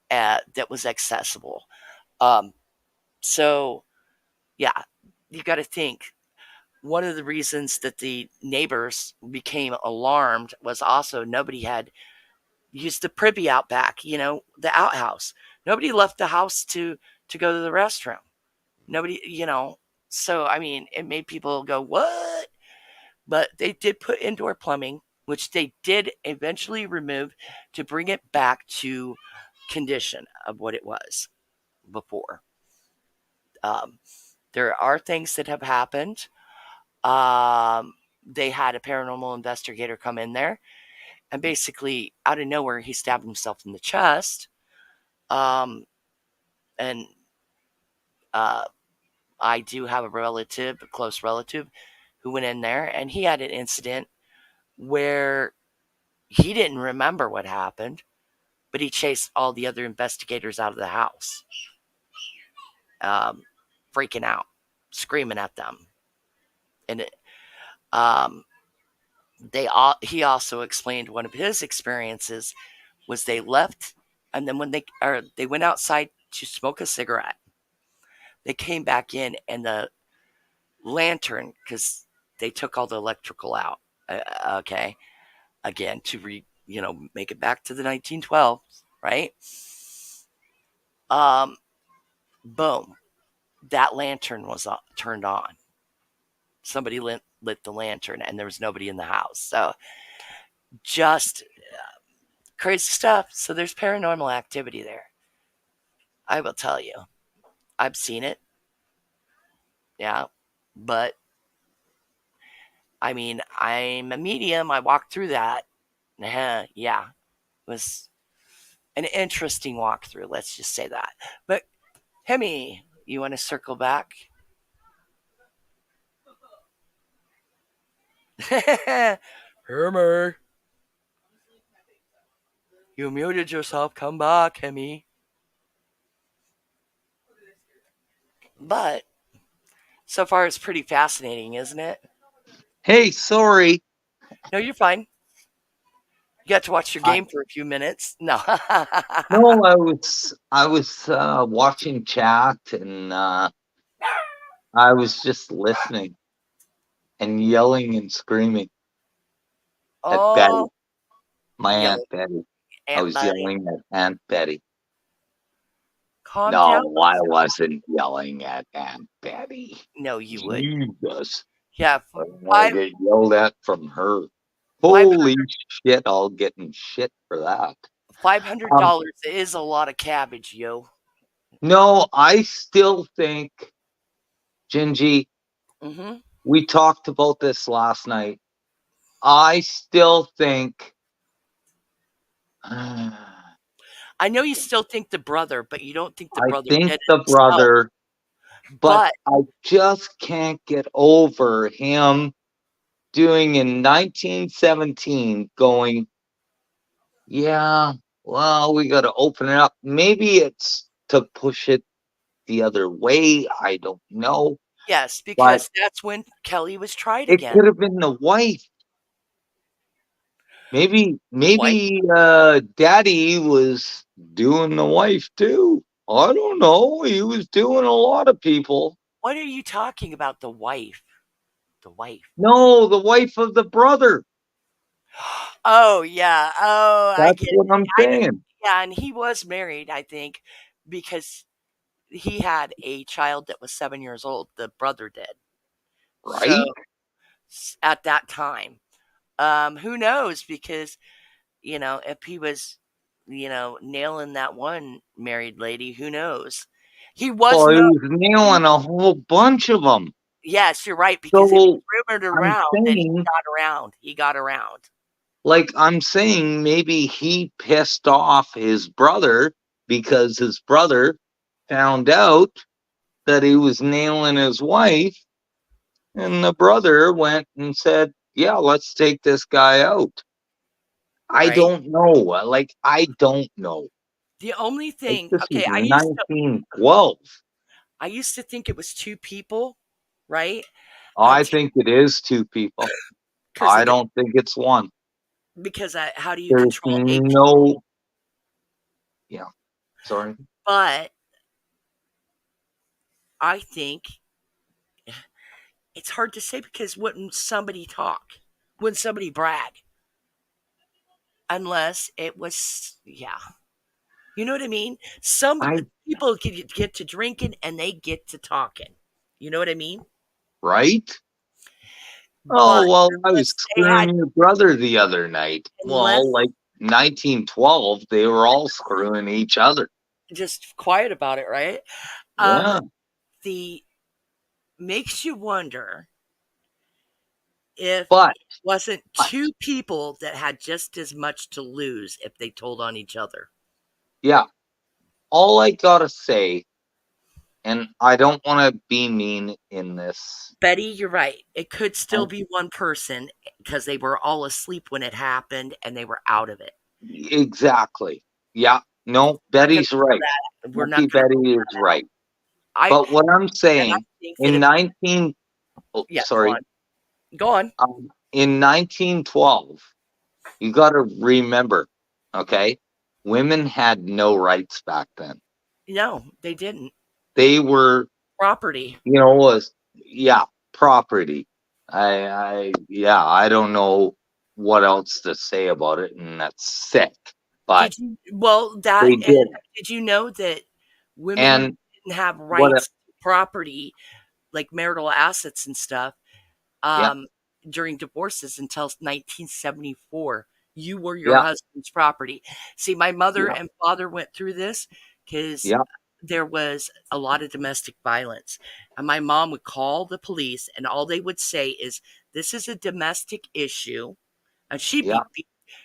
that was accessible. Um, so, yeah, you got to think. One of the reasons that the neighbors became alarmed was also nobody had used the privy out back, the outhouse. Nobody left the house to go to the restroom. Nobody, so I mean, it made people go, "What?" But they did put indoor plumbing, which they did eventually remove to bring it back to condition of what it was before. Um, there are things that have happened. They had a paranormal investigator come in there, And basically, out of nowhere, he stabbed himself in the chest. Um, and I do have a close relative, who went in there, and he had an incident where he didn't remember what happened, but he chased all the other investigators out of the house, um, freaking out, screaming at them. And um, he also explained one of his experiences was they left, and then when they went outside to smoke a cigarette, they came back in, and the lantern, because they took all the electrical out, okay, again to make it back to the 1912s, right? Um, Boom, that lantern was turned on. Somebody lit the lantern, and there was nobody in the house. So just crazy stuff. So there's paranormal activity there. I will tell you, I've seen it. Yeah, but I mean, I'm a medium. I walked through that. Yeah, it was an interesting walkthrough. Let's just say that. But Hemi, you want to circle back? Hemi, you muted yourself. Come back, Hemi. But so far, it's pretty fascinating, isn't it? Hey, sorry. No, you're fine. You got to watch your I, game for a few minutes. No. no, I was watching chat and I was just listening and yelling and screaming at Betty, Oh, my yellow Aunt Betty. I Aunt was Buddy. yelling at Aunt Betty. Calm down. No, I wasn't yelling at Aunt Betty. No, you would. Jesus. Yeah, I don't want five to get yelled at from her. five Holy shit, I'll get in shit for that. Um, $500 is a lot of cabbage, yo. no, I still think, Gingy, Mm-hmm. we talked about this last night. I still think I I know you still think the brother, but you don't think the brother think did it the himself. brother, but But I just can't get over him doing in 1917 going, yeah, well, we got to open it up. Maybe it's to push it the other way. I don't know. yes, But because that's when Kelly was tried it again. could have been the wife. Maybe, The wife? maybe Daddy was doing the wife too. I don't know. He was doing a lot of people. What are you talking about? The wife. The wife. No, the wife of the brother. Oh yeah. Oh, I That's get it. what I'm I know. saying, Yeah, and he was married, I think, because he had a child that was 7 years old. The brother did. So right? at that time, who knows? Because if he was, nailing that one married lady, who knows? He was Well, he no. was nailing a whole bunch of them. Yes, you're right. Because it So was rumored I'm around that he saying, got around. He got around. maybe he pissed off his brother because his brother found out that he was nailing his wife. And the brother went and said, yeah, let's take this guy out. I Right. don't know. I don't know. The only Like, thing, this was okay, 1912. I used to think it was two people, right? I Until think it is two people. because they I get don't think it's one. because how do you There's control eight no, people? yeah, sorry. But I think it's hard to say because wouldn't somebody talk? Wouldn't somebody brag? Unless it was, yeah. You know what I mean? Some I, people get to drinking and they get to talking. You know what I mean? right? But Oh, well, I was unless they had, screwing your brother the other night. Well, unless like 1912, they were all screwing each other. just quiet about it, right? Um, Yeah. the makes you wonder if But, it wasn't but two people that had just as much to lose if they told on each other. yeah, all I gotta say, and I don't want to be mean in this. Betty, you're right. It could still And be one person because they were all asleep when it happened and they were out of it. exactly. Yeah. No, Not going Betty's to go right. that. We're Auntie not going to Betty go is that. right. I But what I'm and I saying think that in if 19, oh, yeah, go sorry, on, go on. in 1912, you got to remember, okay, women had no rights back then. No, they didn't. They were, Property. was, yeah, property. Yeah, I don't know what else to say about it, and that's sick. But Did you? Well, that they and did. did you know that women And didn't have what, rights to property like marital assets and stuff yeah, um, during divorces until 1974. You were your yeah, husband's property. See, my mother yeah, and father went through this because yeah, there was a lot of domestic violence. And my mom would call the police, and all they would say is, "This is a domestic issue." And yeah,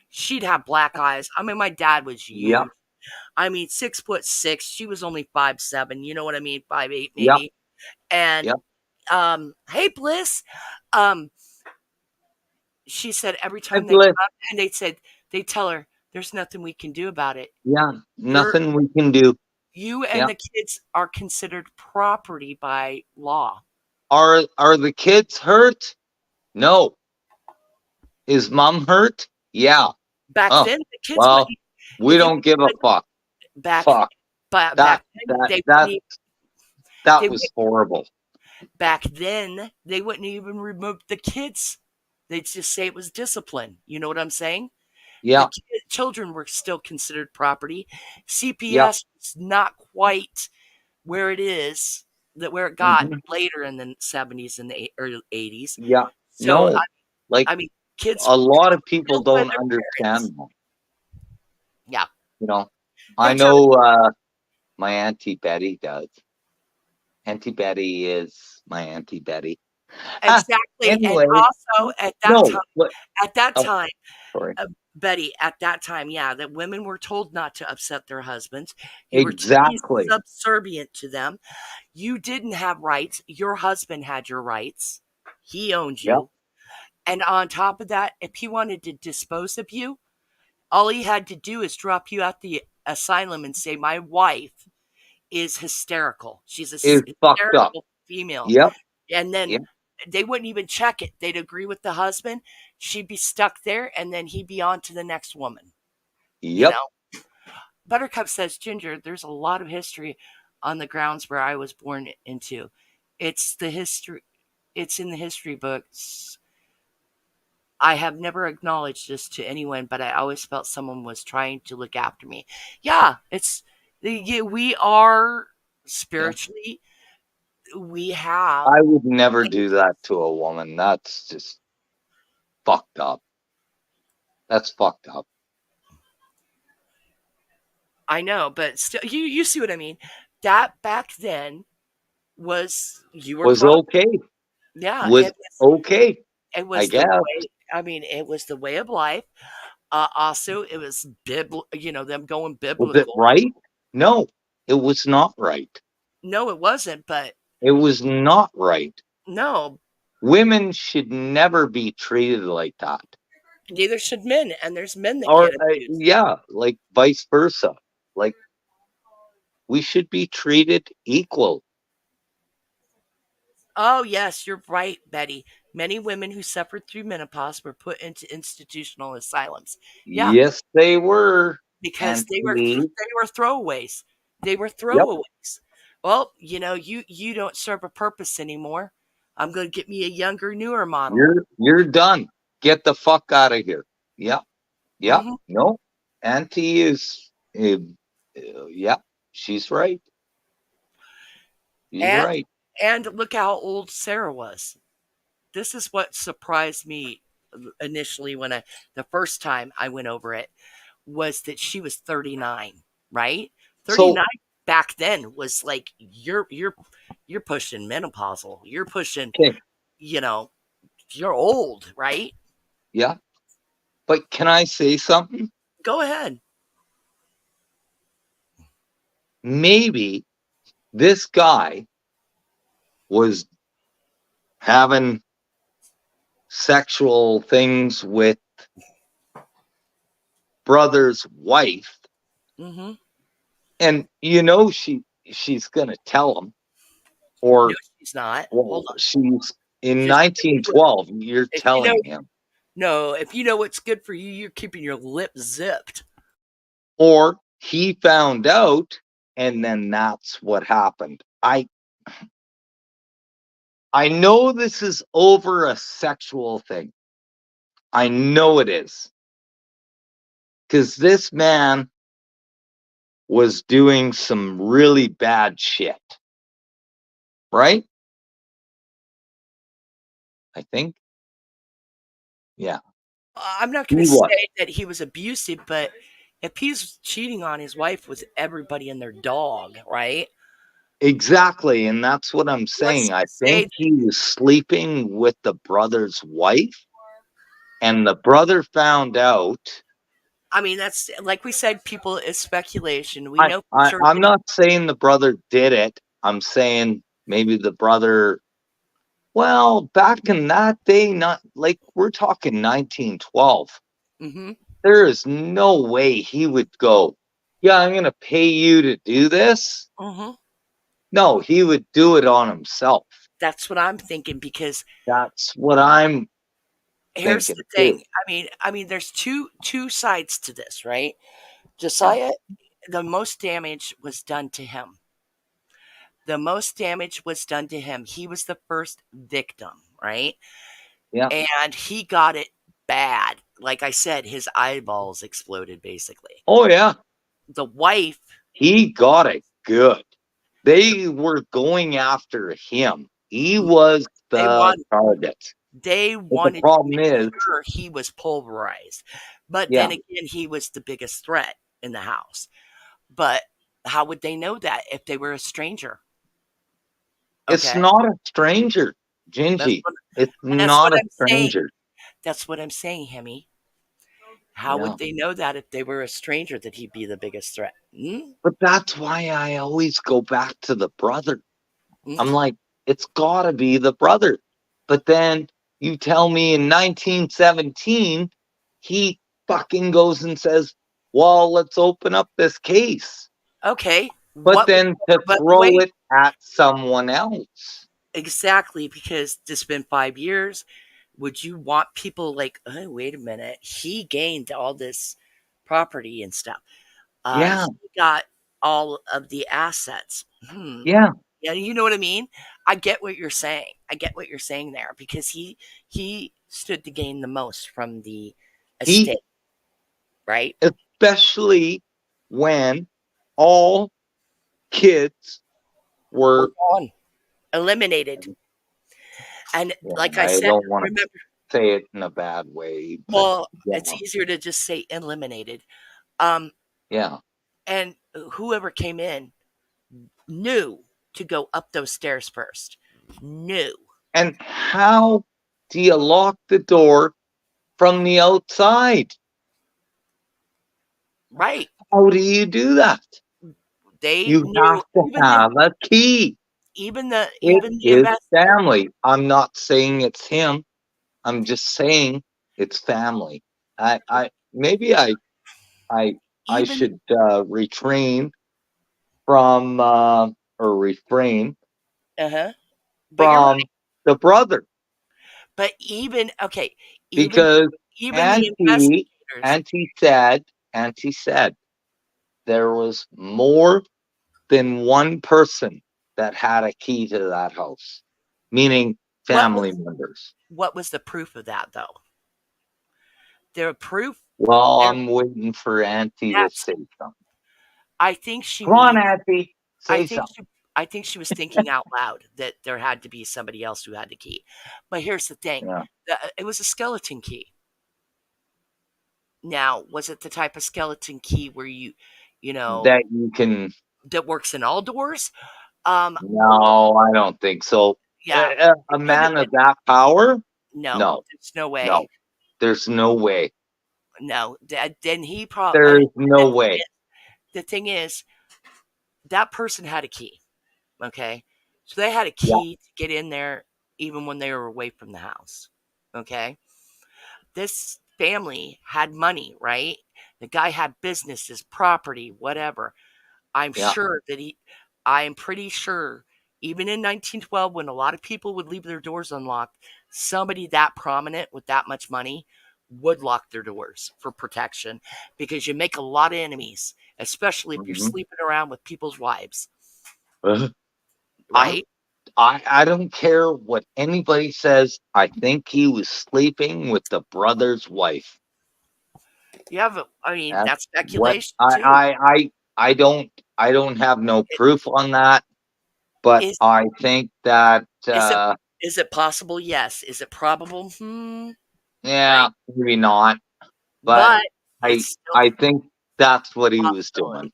she'd have black eyes. I mean, my dad was yeah, huge. I mean, 6'6". She was only 5'7". You know what I mean? 5'8", yeah, maybe. And yeah. hey, Bliss. Um, she said every I time they bless. come and they tell her there's nothing we can do about it. Yeah, You're nothing we can do. you and Yeah. the kids are considered property by law. Are the kids hurt? No. Is mom hurt? Yeah. Back Oh, then, the kids well, wouldn't. we They don't wouldn't give a even fuck. back, Fuck. but That back then that they wouldn't. that that They would was horrible. back then they wouldn't even remove the kids. They'd just say it was discipline. You know what I'm saying? The Yeah. children were still considered property. Yeah. CPS is not quite where it is that where it got Hmm. later in the 70s and the early 80s. Yeah. So No. Like I mean, kids a lot of people still by don't their parents. understand that. Yeah, You know. I they're telling know my Auntie Betty does. Auntie Betty is my Auntie Betty. Ah, exactly. And anyway, also no. What? at that Oh, time, sorry. Betty, at that time, yeah, that women were told not to upset their husbands. You were to be Exactly. subservient to them. You didn't have rights. Your husband had your rights. He owned Yep. you. And on top of that, if he wanted to dispose of you, all he had to do is drop you out the asylum and say, "My wife is hysterical. She's a Is fucked up. hysterical female." Yep. And then Yep. they wouldn't even check it. They'd agree with the husband. She'd be stuck there, and then he'd be on to the next woman. You Yep. know, Buttercup says, Ginger, there's a lot of history on the grounds where I was born into. It's the history. It's in the history books. I have never acknowledged this to anyone, but I always felt someone was trying to look after me. Yeah, we are Yeah. spiritually. We have. I would never do that to a woman. That's just fucked up. That's fucked up. I know, but still, you see what I mean. That back then was you were Was property. okay. Yeah, Was okay. it I was the guess. way. I mean, it was the way of life. Also, it was them going Was it biblical. right? No, it was not right. No, it wasn't, but It was not right. no, Women should never be treated like that. neither should men. And there's men that Or, get abused. yeah, like vice versa. Like, we should be treated equal. Oh, yes, you're right, Betty. Many women who suffered through menopause were put into institutional asylums. Yeah, Yes, they were. because And please. they were throwaways. They were Yep. throwaways. Well, you don't serve a purpose anymore. I'm going to get me a younger, newer model. You're done. Get the fuck out of here. Yep. Yep. Hmm. No. Auntie is yeah, she's right. She's And right. look how old Sarah was. This is what surprised me initially when the first time I went over it was that she was 39, right? So 39 back then was like you're pushing menopausal. You're pushing, okay, you know, You're old, right? Yeah. But can I say something? Go ahead. Maybe this guy was having sexual things with brother's wife, Mm-hmm. and she's gonna tell him, No, or she's not. well, Hold on. she's in Just 1912. You're if you know, telling him, no, if you know what's good for you, you're keeping your lip zipped. or he found out, and then that's what happened. I know this is over a sexual thing. I know it is, because this man was doing some really bad shit, right? I think. Yeah, I'm not going he to was. say that he was abusive, but if he's cheating on his wife with everybody and their dog, right? Exactly, and that's what I'm Let's saying. I just say, think he was sleeping with the brother's wife, and the brother found out. I mean, that's like we said, people is speculation. We I, know for I sure I'm that he, not saying the brother did it. I'm saying maybe the brother. Well, back in that day, not like we're talking 1912. mm-hmm, There is no way he would go, yeah, I'm going to pay you to do this. mm-hmm. No, he would do it on himself. That's what I'm thinking because That's what I'm here's thinking the thing. too. I mean, there's two sides to this, right? Yeah. Josiah, the most damage was done to him. The most damage was done to him. He was the first victim, right? Yeah. And he got it bad. Like I said, his eyeballs exploded basically. Oh, yeah. The wife, He got it good. They were going after him. He was they the wanted target. they But the wanted to problem make is, sure he was pulverized. But yeah, then again, he was the biggest threat in the house. But how would they know that if they were a stranger? it's Okay. not a stranger, That's Gingy. what It's and that's not what a I'm saying. stranger. That's what I'm saying, Hemi. How Yeah. would they know that if they were a stranger that he'd be the biggest threat? Hmm? But that's why I always go back to the brother. Hmm? I'm like, it's got to be the brother. But then you tell me in 1917, he fucking goes and says, well, let's open up this case. Okay. But What then to but throw wait, it at someone else. exactly, because it's been 5 years. Would you want people like, oh, wait a minute, he gained all this property and stuff. Yeah. He got all of the assets. Hmm. Yeah. Yeah, you know what I mean? I get what you're saying. I get what you're saying there because he stood to gain the most from the He, estate, right? especially when all kids We're were, gone, eliminated. And yeah, like I I said, don't want to remember, say it in a bad way, but well, yeah. it's easier to just say eliminated. Um, Yeah. and whoever came in knew to go up those stairs first. Knew. And how do you lock the door from the outside? Right. How do you do that? They You knew have to have a key. It even the is investigator. family. I'm not saying it's him. I'm just saying it's family. I maybe I I Even should retrain from or refrain uh-huh. But you're right. from the brother, But even okay, even because even the Auntie investigators. Auntie said Auntie said there was more than one person that had a key to that house, meaning What family was members. what was the proof of that though? Their proof Well, there I'm waiting for Auntie to that's say something. I think she Come on, means Auntie, I say think something. she I think she was thinking out loud that there had to be somebody else who had the key. But here's the thing. Yeah, It was a skeleton key. Now, was it the type of skeleton key where you know, that you can. that works in all doors? Or No, I don't think so. yeah, A it could have man been of that power. No, No, there's no no, way. there's no way. No, then he There's probably. no way. The thing is, that person had a key. Okay, so they had a Yeah. key to get in there, even when they were away from the house. Okay, this family had money, right? The guy had businesses, property, whatever. I'm Yeah. sure that I am pretty sure, even in 1912, when a lot of people would leave their doors unlocked, somebody that prominent with that much money would lock their doors for protection, because you make a lot of enemies, especially if you're Mhm. sleeping around with people's wives, Uh, I right? I don't care what anybody says. I think he was sleeping with the brother's wife. You have, I mean, That's that's what speculation too. I don't have no It, proof on that, but is I think that is it is it possible? Yes. Is it probable? yeah, Right. maybe not, but But it's I still I think that's what a he was doing.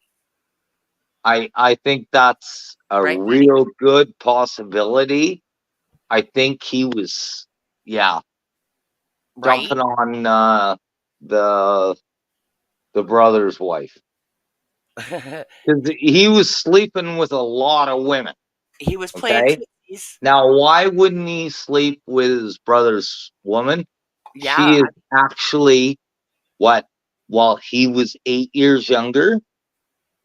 possibility, I think that's a right, buddy? real good possibility. I think he was, yeah, Right. jumping on the the brother's wife, because he was sleeping with a lot of women. He was playing Okay, tootsies. now why wouldn't he sleep with his brother's woman? She Yeah, is actually what? While he was 8 years younger.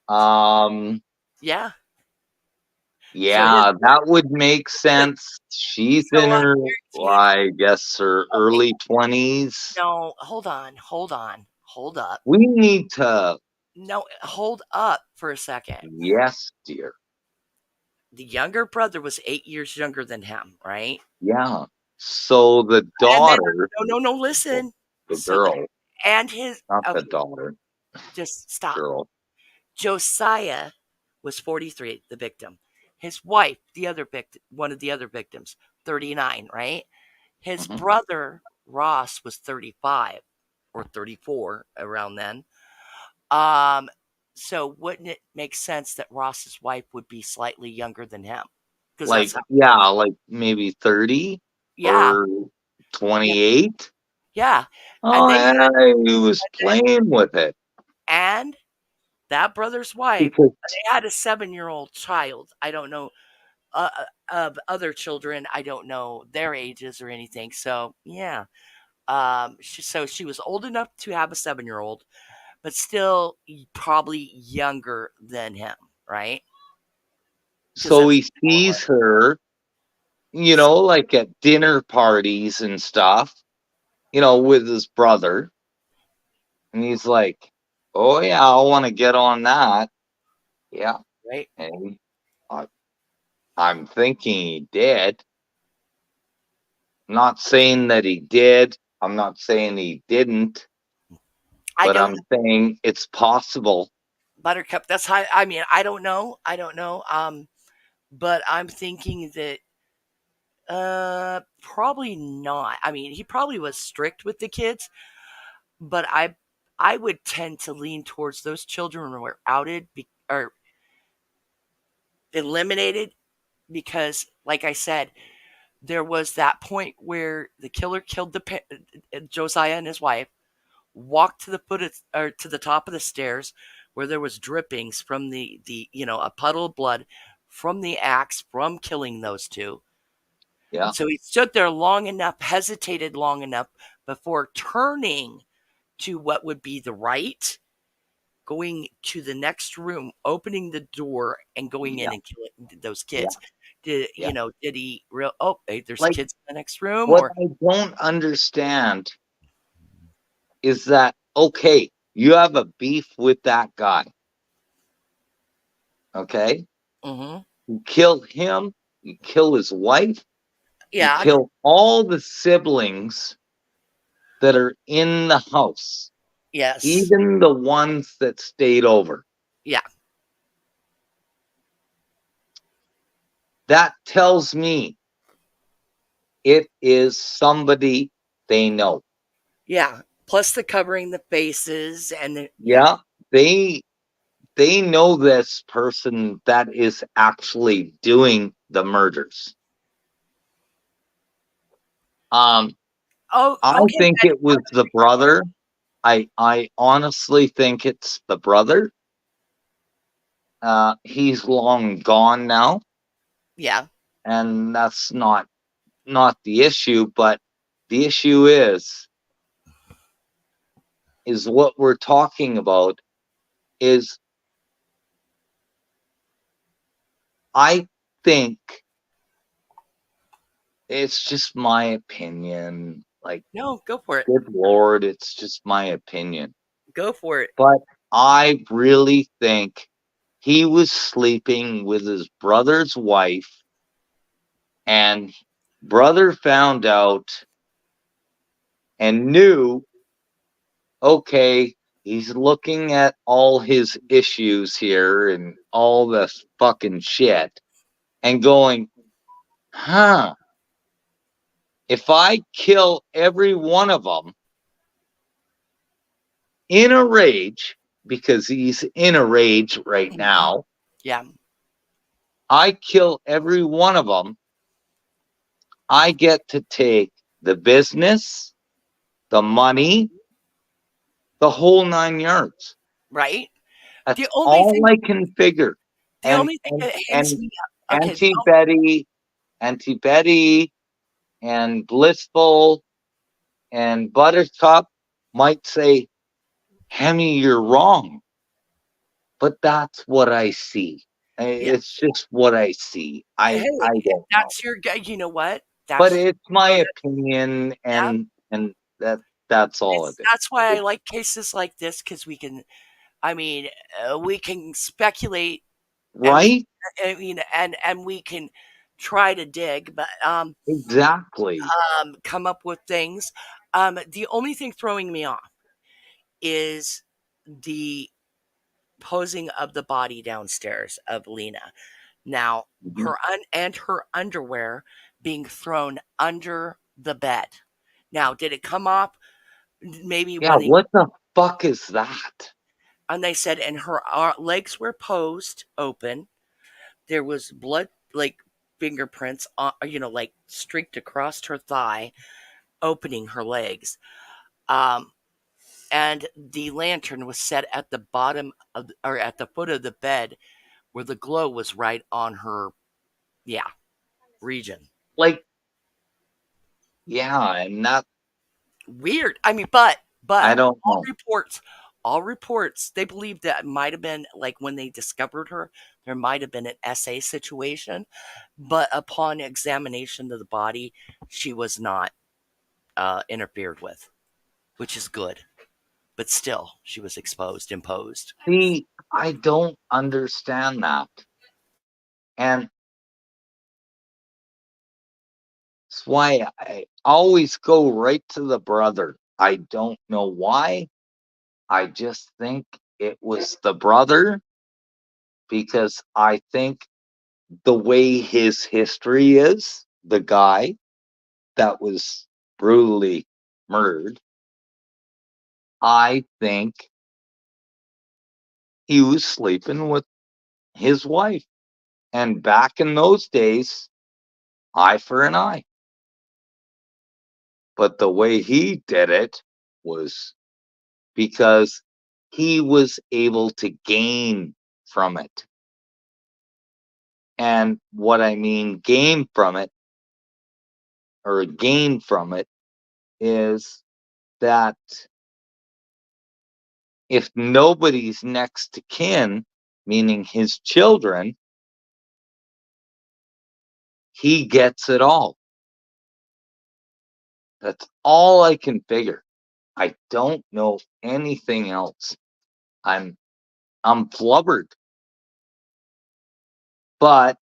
Um, yeah. So his yeah, that would make sense. She's so in I her, guarantee I guess, her okay, early 20s. no, hold on, hold up. We need to, No, hold up for a second. yes, dear. The younger brother was 8 years younger than him, right? Yeah. So the And then daughter, no, well, listen. the So the girl, and his not the okay, daughter, just stop. girl. Josiah was 43, the victim. His wife, the other victim, one of the other victims, 39, right? His Mhm. brother, Ross, was 35 or 34 around then. Um, so wouldn't it make sense that Ross's wife would be slightly younger than him? Because that's Like, how yeah, kids. like maybe 30 Yeah, or yeah, 28. yeah. And Oh, then you had, yeah, he was playing with it and that brother's wife, because, they had a 7-year-old child. I don't know of other children. I don't know their ages or anything. So yeah, so she was old enough to have a 7-year-old, but still probably younger than him, right? Because so that's he sees her, like at dinner parties and stuff, with his brother. And he's like, oh, yeah, I want to get on that. Yeah. right. And I, I'm thinking he did. I'm not saying that he did. I'm not saying he didn't, I but don't I'm know, saying it's possible. Buttercup. That's how. I mean, I don't know. I don't know. But I'm thinking that probably not. I mean, he probably was strict with the kids, but I would tend to lean towards those children were outed or eliminated because, like I said, there was that point where the killer killed Josiah and his wife, walked to the foot of, or to the top of the stairs where there was drippings from the a puddle of blood from the axe from killing those two. Yeah. So he stood there long enough, hesitated long enough before turning to what would be the right, going to the next room, opening the door, and going in Yeah. and killing those Yeah. kids. Did Yeah. did he real? Oh, hey, there's Like, kids in the next room, what or I don't understand is that, okay, you have a beef with that guy. Okay. mm-hmm. You kill him, you kill his wife, you Yeah, kill all the siblings that are in the house, yes, even the ones that stayed over. yeah, That tells me it is somebody they know. yeah. Plus the covering the faces and yeah, Yeah, they they know this person that is actually doing the murders. Oh, I okay, think Betty. it was the brother. I honestly think it's the brother. He's long gone now, Yeah. and that's not the issue. But the issue is what we're talking about. Is I think it's just my opinion. Like, No, go for it. good Lord, it's just my opinion. Go for it. But I really think he was sleeping with his brother's wife, and brother found out and knew, okay, he's looking at all his issues here and all this fucking shit and going, huh, if I kill every one of them in a rage, because he's in a rage right Mhm. now, Yeah. I kill every one of them, I get to take the business, the money, the whole 9 yards. Right. The That's only all thing. I can figure. The And only thing and that hangs and me up. Okay. Auntie Betty, Auntie Betty, and Blissful and Buttercup might say, "Hemi, you're wrong," but that's what I see. Yeah. It's just what I see. Hey, I don't know, that's your guy. You know what? but That's it's my good. opinion, Yeah. and that's all it It's is. that's why I It's like cases like this because we can. I mean, we can speculate, and we. right, I mean, and we can try to dig, but exactly. come up with things. The only thing throwing me off is the posing of the body downstairs of Lena. Now, Mhm. and her underwear being thrown under the bed. Now, did it come off? Maybe Yeah, when they what the fuck is that? and they said, and her legs were posed open. There was blood, like fingerprints, like streaked across her thigh, opening her legs. Um, and the lantern was set at the bottom of, or at the foot of the bed, where the glow was right on her, yeah, region. Like, yeah, and that Weird. I mean, but I don't all know. reports, all reports, they believe that it might have been like when they discovered her, there might have been an SA situation, but upon examination of the body, she was not interfered with, which is good. But still, she was imposed. See, I don't understand that. And that's why I always go right to the brother. I don't know why. I just think it was the brother because I think the way his history is, the guy that was brutally murdered, I think he was sleeping with his wife. And back in those days, eye for an eye. But the way he did it was because he was able to gain from it. And what I mean gain from it or gain from it is that if nobody's next to kin, meaning his children, he gets it all. That's all I can figure. I don't know anything else. I'm I'm flubbered. But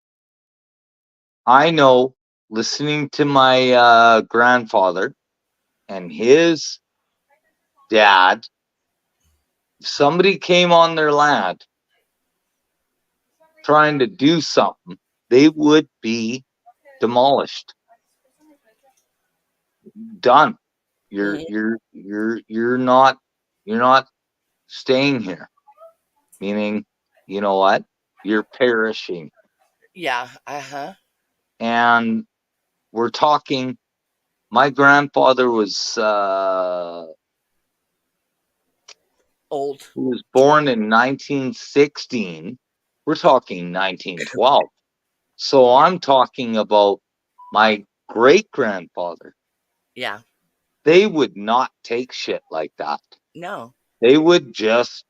I know listening to my grandfather and his dad, if somebody came on their land trying to do something, they would be demolished. Done. You're Mhm. you're you're you're not you're not staying here. Meaning, you know what? You're perishing. Yeah. Uh huh. And we're talking My grandfather was Old. he was born in 1916. We're talking 1912. So I'm talking about my great grandfather. Yeah. They would not take shit like that. No. They would just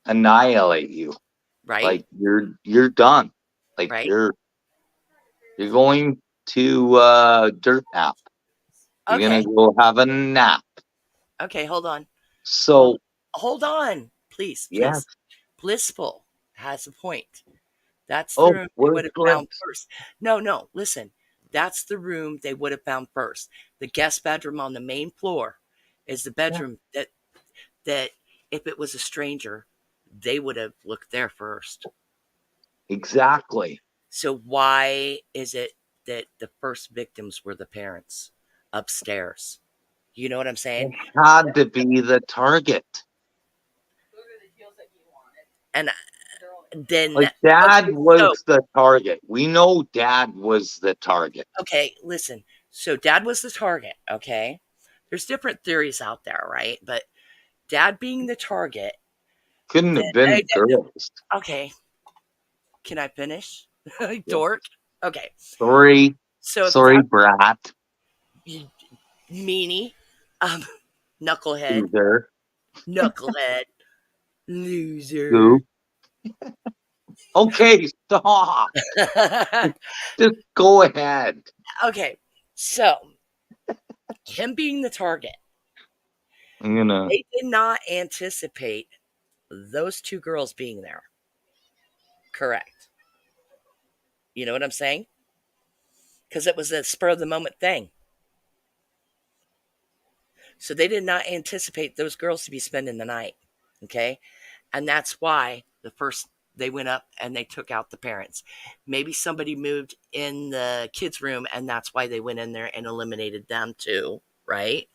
annihilate you. Right. Like you're done. Like Right. you're going to dirt nap. You're gonna Okay. go have a nap. Okay. Hold on. Hold, So hold on. Please. yes. Please. Blissful has a point. That's the Oh, room they would have found worthless. first. No, no. Listen. That's the room they would have found first. The guest bedroom on the main floor is the Yeah, bedroom that if it was a stranger, they would have looked there first. exactly. So why is it that the first victims were the parents upstairs? You know what I'm saying? It had to be the target. And then Like dad okay, so was the target. We know dad was the target. okay, listen. So dad was the target, okay? There's different theories out there, right? But dad being the target, Couldn't then have been girls. okay, can I finish? Yeah. Dork. Okay. Sorry, So if sorry, dad brat. meanie, um knucklehead, Loser. knucklehead, loser. Goop. Okay, stop. Just go ahead. Okay, so him being the target, I'm gonna. they did not anticipate those two girls being there. Correct. You know what I'm saying? Because it was a spur of the moment thing. So they did not anticipate those girls to be spending the night. Okay. And that's why they went up and they took out the parents. Maybe somebody moved in the kids' room and that's why they went in there and eliminated them too. Right.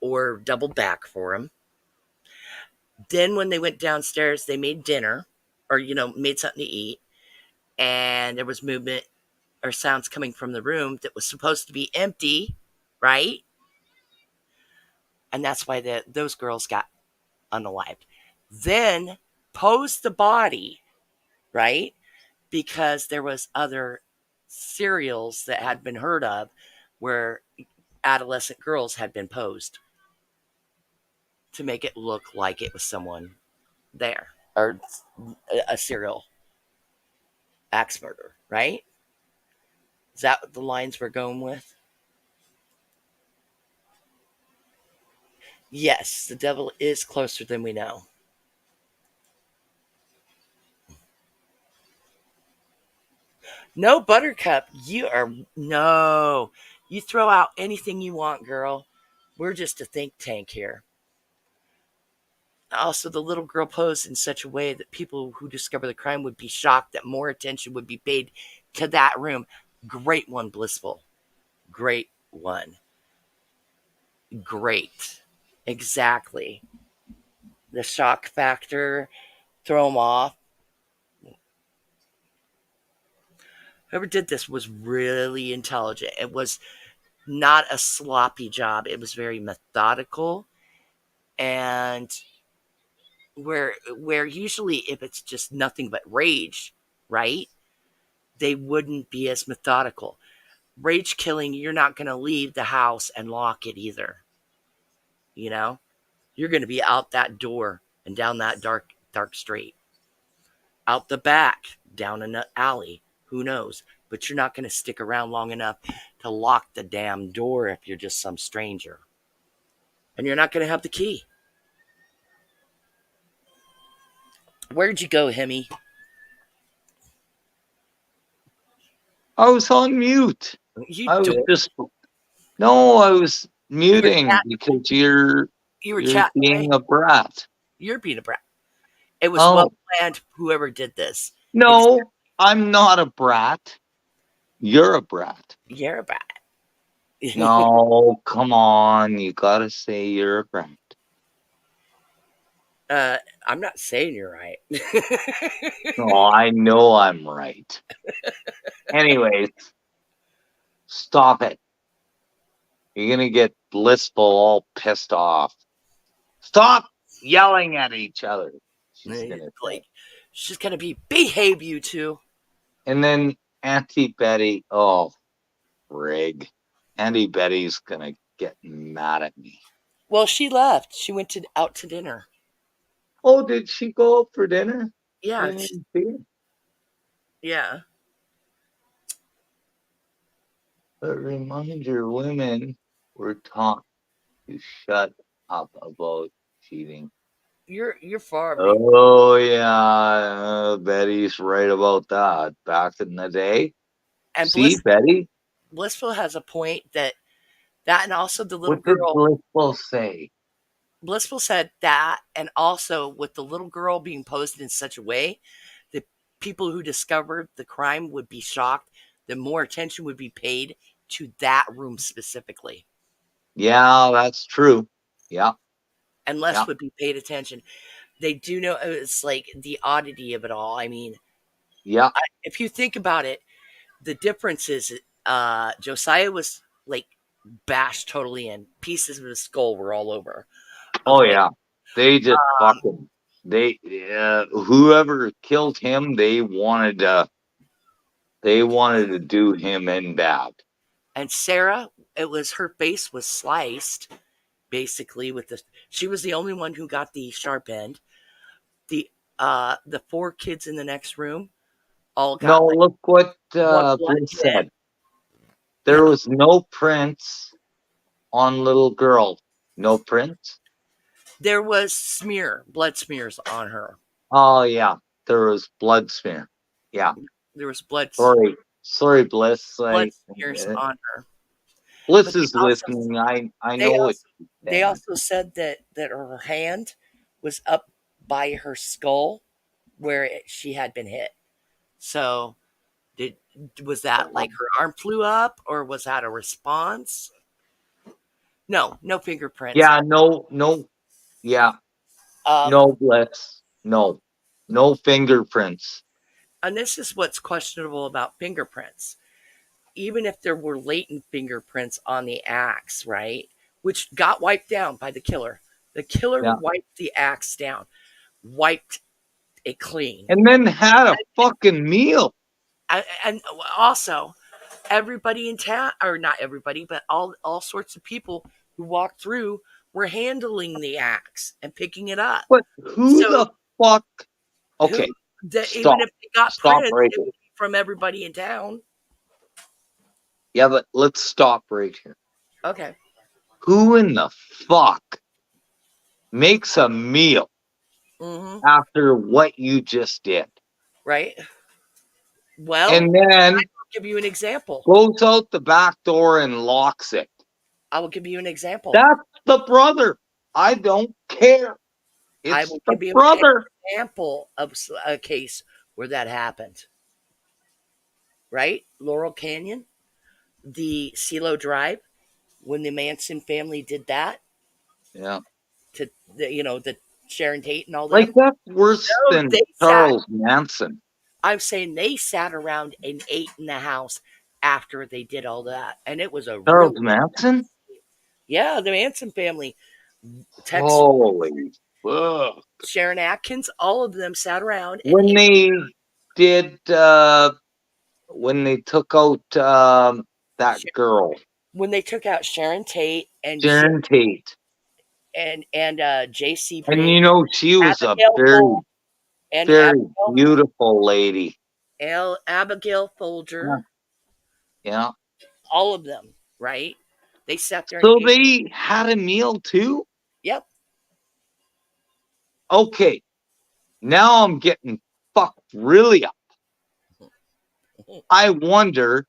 Or doubled back for them. Then when they went downstairs, they made dinner or, made something to eat. And there was movement or sounds coming from the room that was supposed to be empty. Right. And that's why those girls got unalived. Then posed the body, right? Because there was other serials that had been heard of where adolescent girls had been posed to make it look like it was someone there or a serial axe murder, right? Is that what the lines we're going with? Yes, the devil is closer than we know. No, Buttercup, you are no. You throw out anything you want, girl. We're just a think tank here. Also, the little girl posed in such a way that people who discover the crime would be shocked that more attention would be paid to that room. Great one, Blissful. Great one. Great. Exactly. The shock factor, throw them off. Whoever did this was really intelligent. It was not a sloppy job, it was very methodical. And where usually if it's just nothing but rage, right? They wouldn't be as methodical. Rage killing, you're not going to leave the house and lock it either. You know, you're going to be out that door and down that dark street, out the back, down an alley. Who knows? But you're not going to stick around long enough to lock the damn door if you're just some stranger. And you're not going to have the key. Where'd you go, Hemi? I was on mute. You I was dork. just no. I was You were muting because you're you were you're chatting away. being a brat. You're being a brat. It was well Oh planned. Whoever did this, no, I'm not a brat. You're a brat. you're a brat. No, come on. You gotta say you're a brat. I'm not saying you're right. Oh, I know I'm right. Anyways, stop it. You're gonna get Blissful all pissed off. Stop yelling at each other. She's gonna say. Like, she's gonna behave, you two. And then Auntie Betty, oh frig. Auntie Betty's gonna get mad at me. Well, she left. She went out to dinner. Oh, did she go out for dinner? I Yeah, didn't even see it. yeah. But remind your women were taught to shut up about cheating. You're far beyond. Oh yeah, Betty's right about that. Back in the day, And see Betty. Blissful has a point that and also the little What did girl. Blissful say? Blissful said that, and also with the little girl being posed in such a way that people who discovered the crime would be shocked, that more attention would be paid to that room specifically, Yeah, that's true. Yeah, and less yeah. would be paid attention. They do know it's like the oddity of it all. I mean, Yeah. if you think about it, the difference is Josiah was like bashed totally in. Pieces of his skull were all over. Oh Okay. yeah. They just fucking whoever killed him, they wanted to do him in bad. And Sarah, it was her face was sliced basically with the she was the only one who got the sharp end. The four kids in the next room all got No, like look what one blood Bliss hit. said. Yeah, There was no prints on little girl. No prints. there was blood smears on her. Oh yeah, there was blood smear. Yeah, There was sorry, Bliss. blood smears on her. Bliss But is listening. I they know what also she's they saying. also said that her hand was up by her skull where she had been hit. So did was that like her arm flew up, or was that a response? No, no fingerprints. Yeah, no, yeah, Um, no, Bliss, no fingerprints. and this is what's questionable about fingerprints. Even if there were latent fingerprints on the axe, right, which got wiped down by the killer Yeah, wiped the axe down, wiped it clean. and then had a fucking meal. And also, everybody in town, or not everybody, but all sorts of people who walked through were handling the axe and picking it up. But who So the fuck? who Okay, even stop, if they got stop prints, right it here. would be from everybody in town. Yeah, but let's stop right here. Okay. Who in the fuck makes a meal Mm-hmm. after what you just did? Right. Well, And then I'll give you an example. goes out the back door and locks it. I will give you an example. That's the brother. I don't care. I It's will the give you an brother. example of a case where that happened. Right? Laurel Canyon, the CeeLo Drive, when the Manson family did that Yeah. to the Sharon Tate and all Like them. that's worse No, than they sat. Charles Manson. I'm saying they sat around and ate in the house after they did all that, and it was a Charles really Manson? yeah. The Manson family, Tex, Holy fuck. Sharon Atkins, all of them sat around and When ate. they did when they took out that girl, When they took out Sharon Tate and Sharon Tate. J.C. And Penney, she was a Abigail very, Fol- and very beautiful lady. Abigail Yeah. Folger, Yeah. all of them, right? They sat there and So ate. they had a meal too? Yep. Okay. Now I'm getting fucked really up. I wonder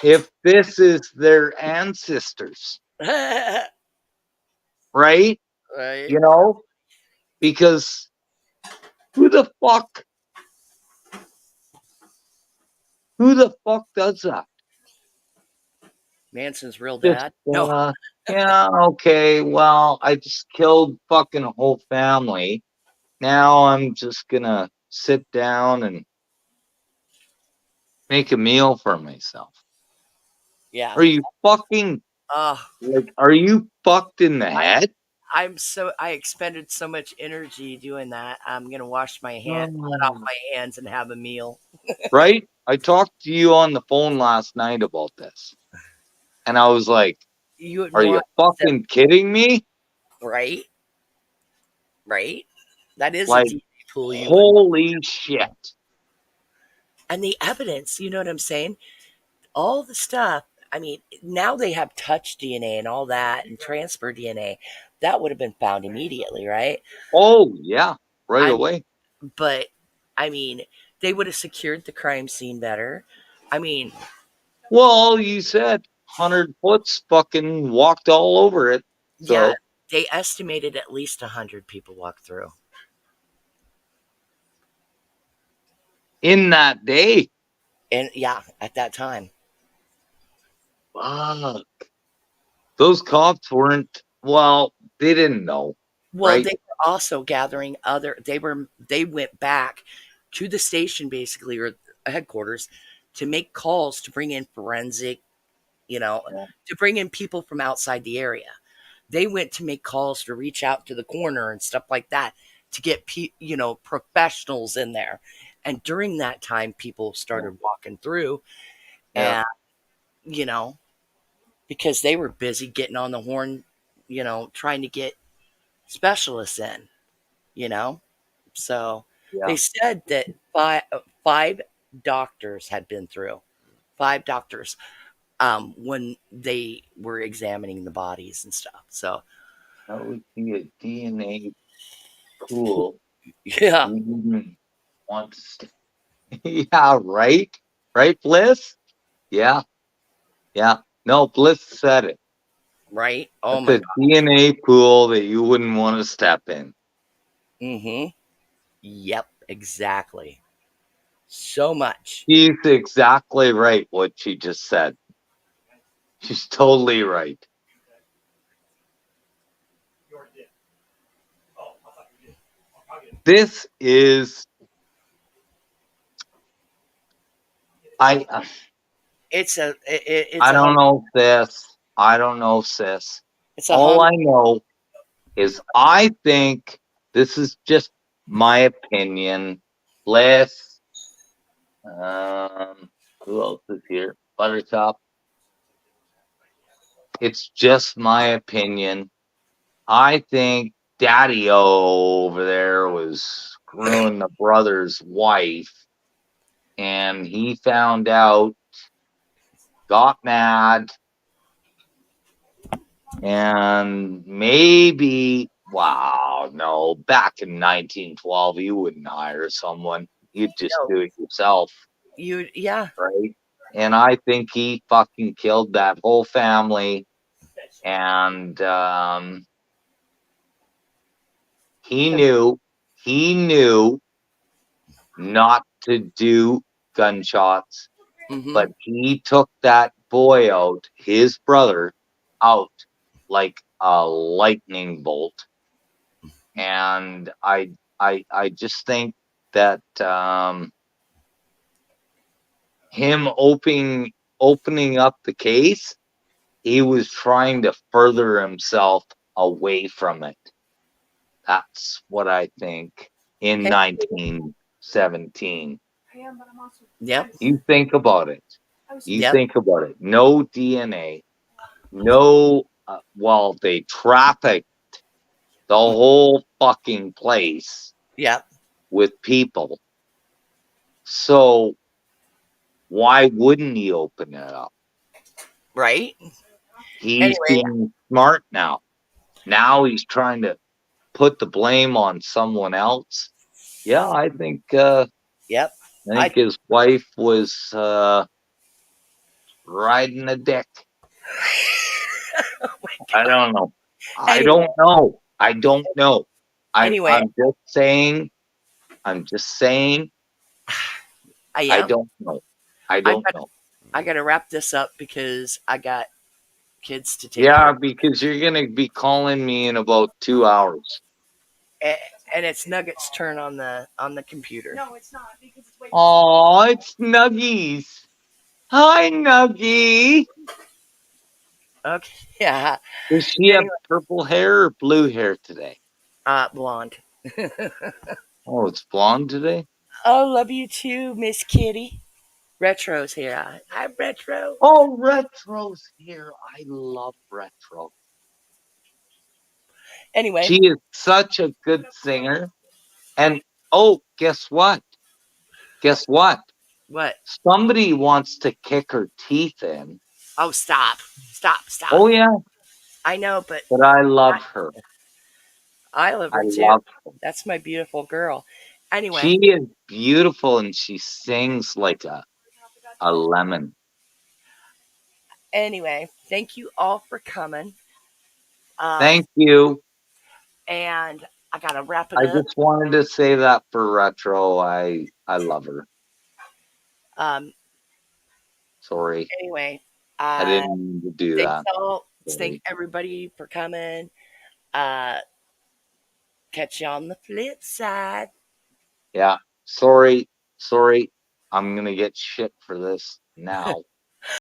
if this is their ancestors, right? Right. You know, because who the fuck does that? Manson's real Just dad. No. yeah, okay, well, I just killed fucking a whole family. Now I'm just gonna sit down and make a meal for myself. Yeah. Are you fucking Uh, like? Are you fucked in the I head? I expended so much energy doing that. I'm gonna wash my hand, let off Oh. my hands, and have a meal. Right? I talked to you on the phone last night about this, and I was like, You wouldn't "Are you want that, fucking kidding me?" right? Right? That is a Like, DNA pool. You wouldn't want, holy shit! and the evidence. You know what I'm saying? All the stuff. I mean, now they have touch DNA and all that, and transfer DNA. That would have been found immediately, right? Oh yeah, right I away. but I mean, they would have secured the crime scene better. I mean, Well, you said 100 Foots fucking walked all over it. yeah, So they estimated at least 100 people walked through. in that day, And yeah, at that time. fuck, those cops weren't. Well, they didn't know, Well, right? they were also gathering other they went back to the station basically or headquarters to make calls to bring in forensic, you know, Yeah. to bring in people from outside the area. They went to make calls to reach out to the coroner and stuff like that to get professionals in there. And during that time people started walking through Yeah. and you know because they were busy getting on the horn, trying to get specialists in, you know? So Yeah. they said that five doctors had been through, five doctors, when they were examining the bodies and stuff. So, That would be a DNA pool. yeah, You wouldn't want to stay. Yeah, right? Right, Bliss? Yeah, yeah. No, Bliss said it. right? Oh That's my a God. DNA pool that you wouldn't want to step in. Mm-hmm. Yep, exactly. So much. She's exactly right what she just said. She's totally right. This is I It's I a don't hard. know, sis. I don't know, sis. It's a All hard. I know is I think this is just my opinion. Bliss. Who else is here? Buttercup. It's just my opinion. I think Daddy over there was screwing the brother's wife, and he found out, got mad, and maybe, wow, no, back in 1912, you wouldn't hire someone. You'd just No, do it yourself, yeah, right? And I think he fucking killed that whole family, and he knew, he knew not to do gunshots, mm-hmm. but he took that boy out, his brother, out like a lightning bolt. And I just think that him opening up the case, he was trying to further himself away from it. That's what I think in Hey, 1917. I am, but I'm also. yep, You think about it. I was. You yep, think about it. No DNA. No, well, they trafficked the whole fucking place yep, with people. So why wouldn't he open it up? right. He's Anyway, being smart now. Now he's trying to put the blame on someone else. Yeah, yep. I I think his wife was riding a dick. I don't know. I anyway, don't know. I don't know. anyway, I'm just saying. I'm just saying. I I am. don't know. I I don't got know. I got to wrap this up because I got kids to take care Yeah, of. because you're gonna be calling me in about 2 hours. And it's Nugget's turn on the computer. No, it's not because it's waiting. Oh, it's Nuggies. Hi, Nuggie. Okay. Yeah. Does she have Anyway, purple hair or blue hair today? blonde. Oh, it's blonde today? Oh, love you too, Miss Kitty. Retro's here. Hi, Retro. Oh, Retro's here. I love Retro. Anyway, She is such a good singer. And oh, guess what? Guess what? what? Somebody wants to kick her teeth in. Oh, stop. Stop. Stop. Oh, yeah. I know, but But I love her. I love I her too. love her. That's my beautiful girl. Anyway, She is beautiful and she sings like a lemon. thank you all for coming. Thank you. And I gotta wrap it I up. just wanted to say that for Retro. I love her. Um, Sorry. anyway, I uh, didn't mean to do thanks that. all. Thank Sorry. everybody for coming. Uh, catch you on the flip side. Yeah. Sorry. Sorry. I'm gonna get shit for this now.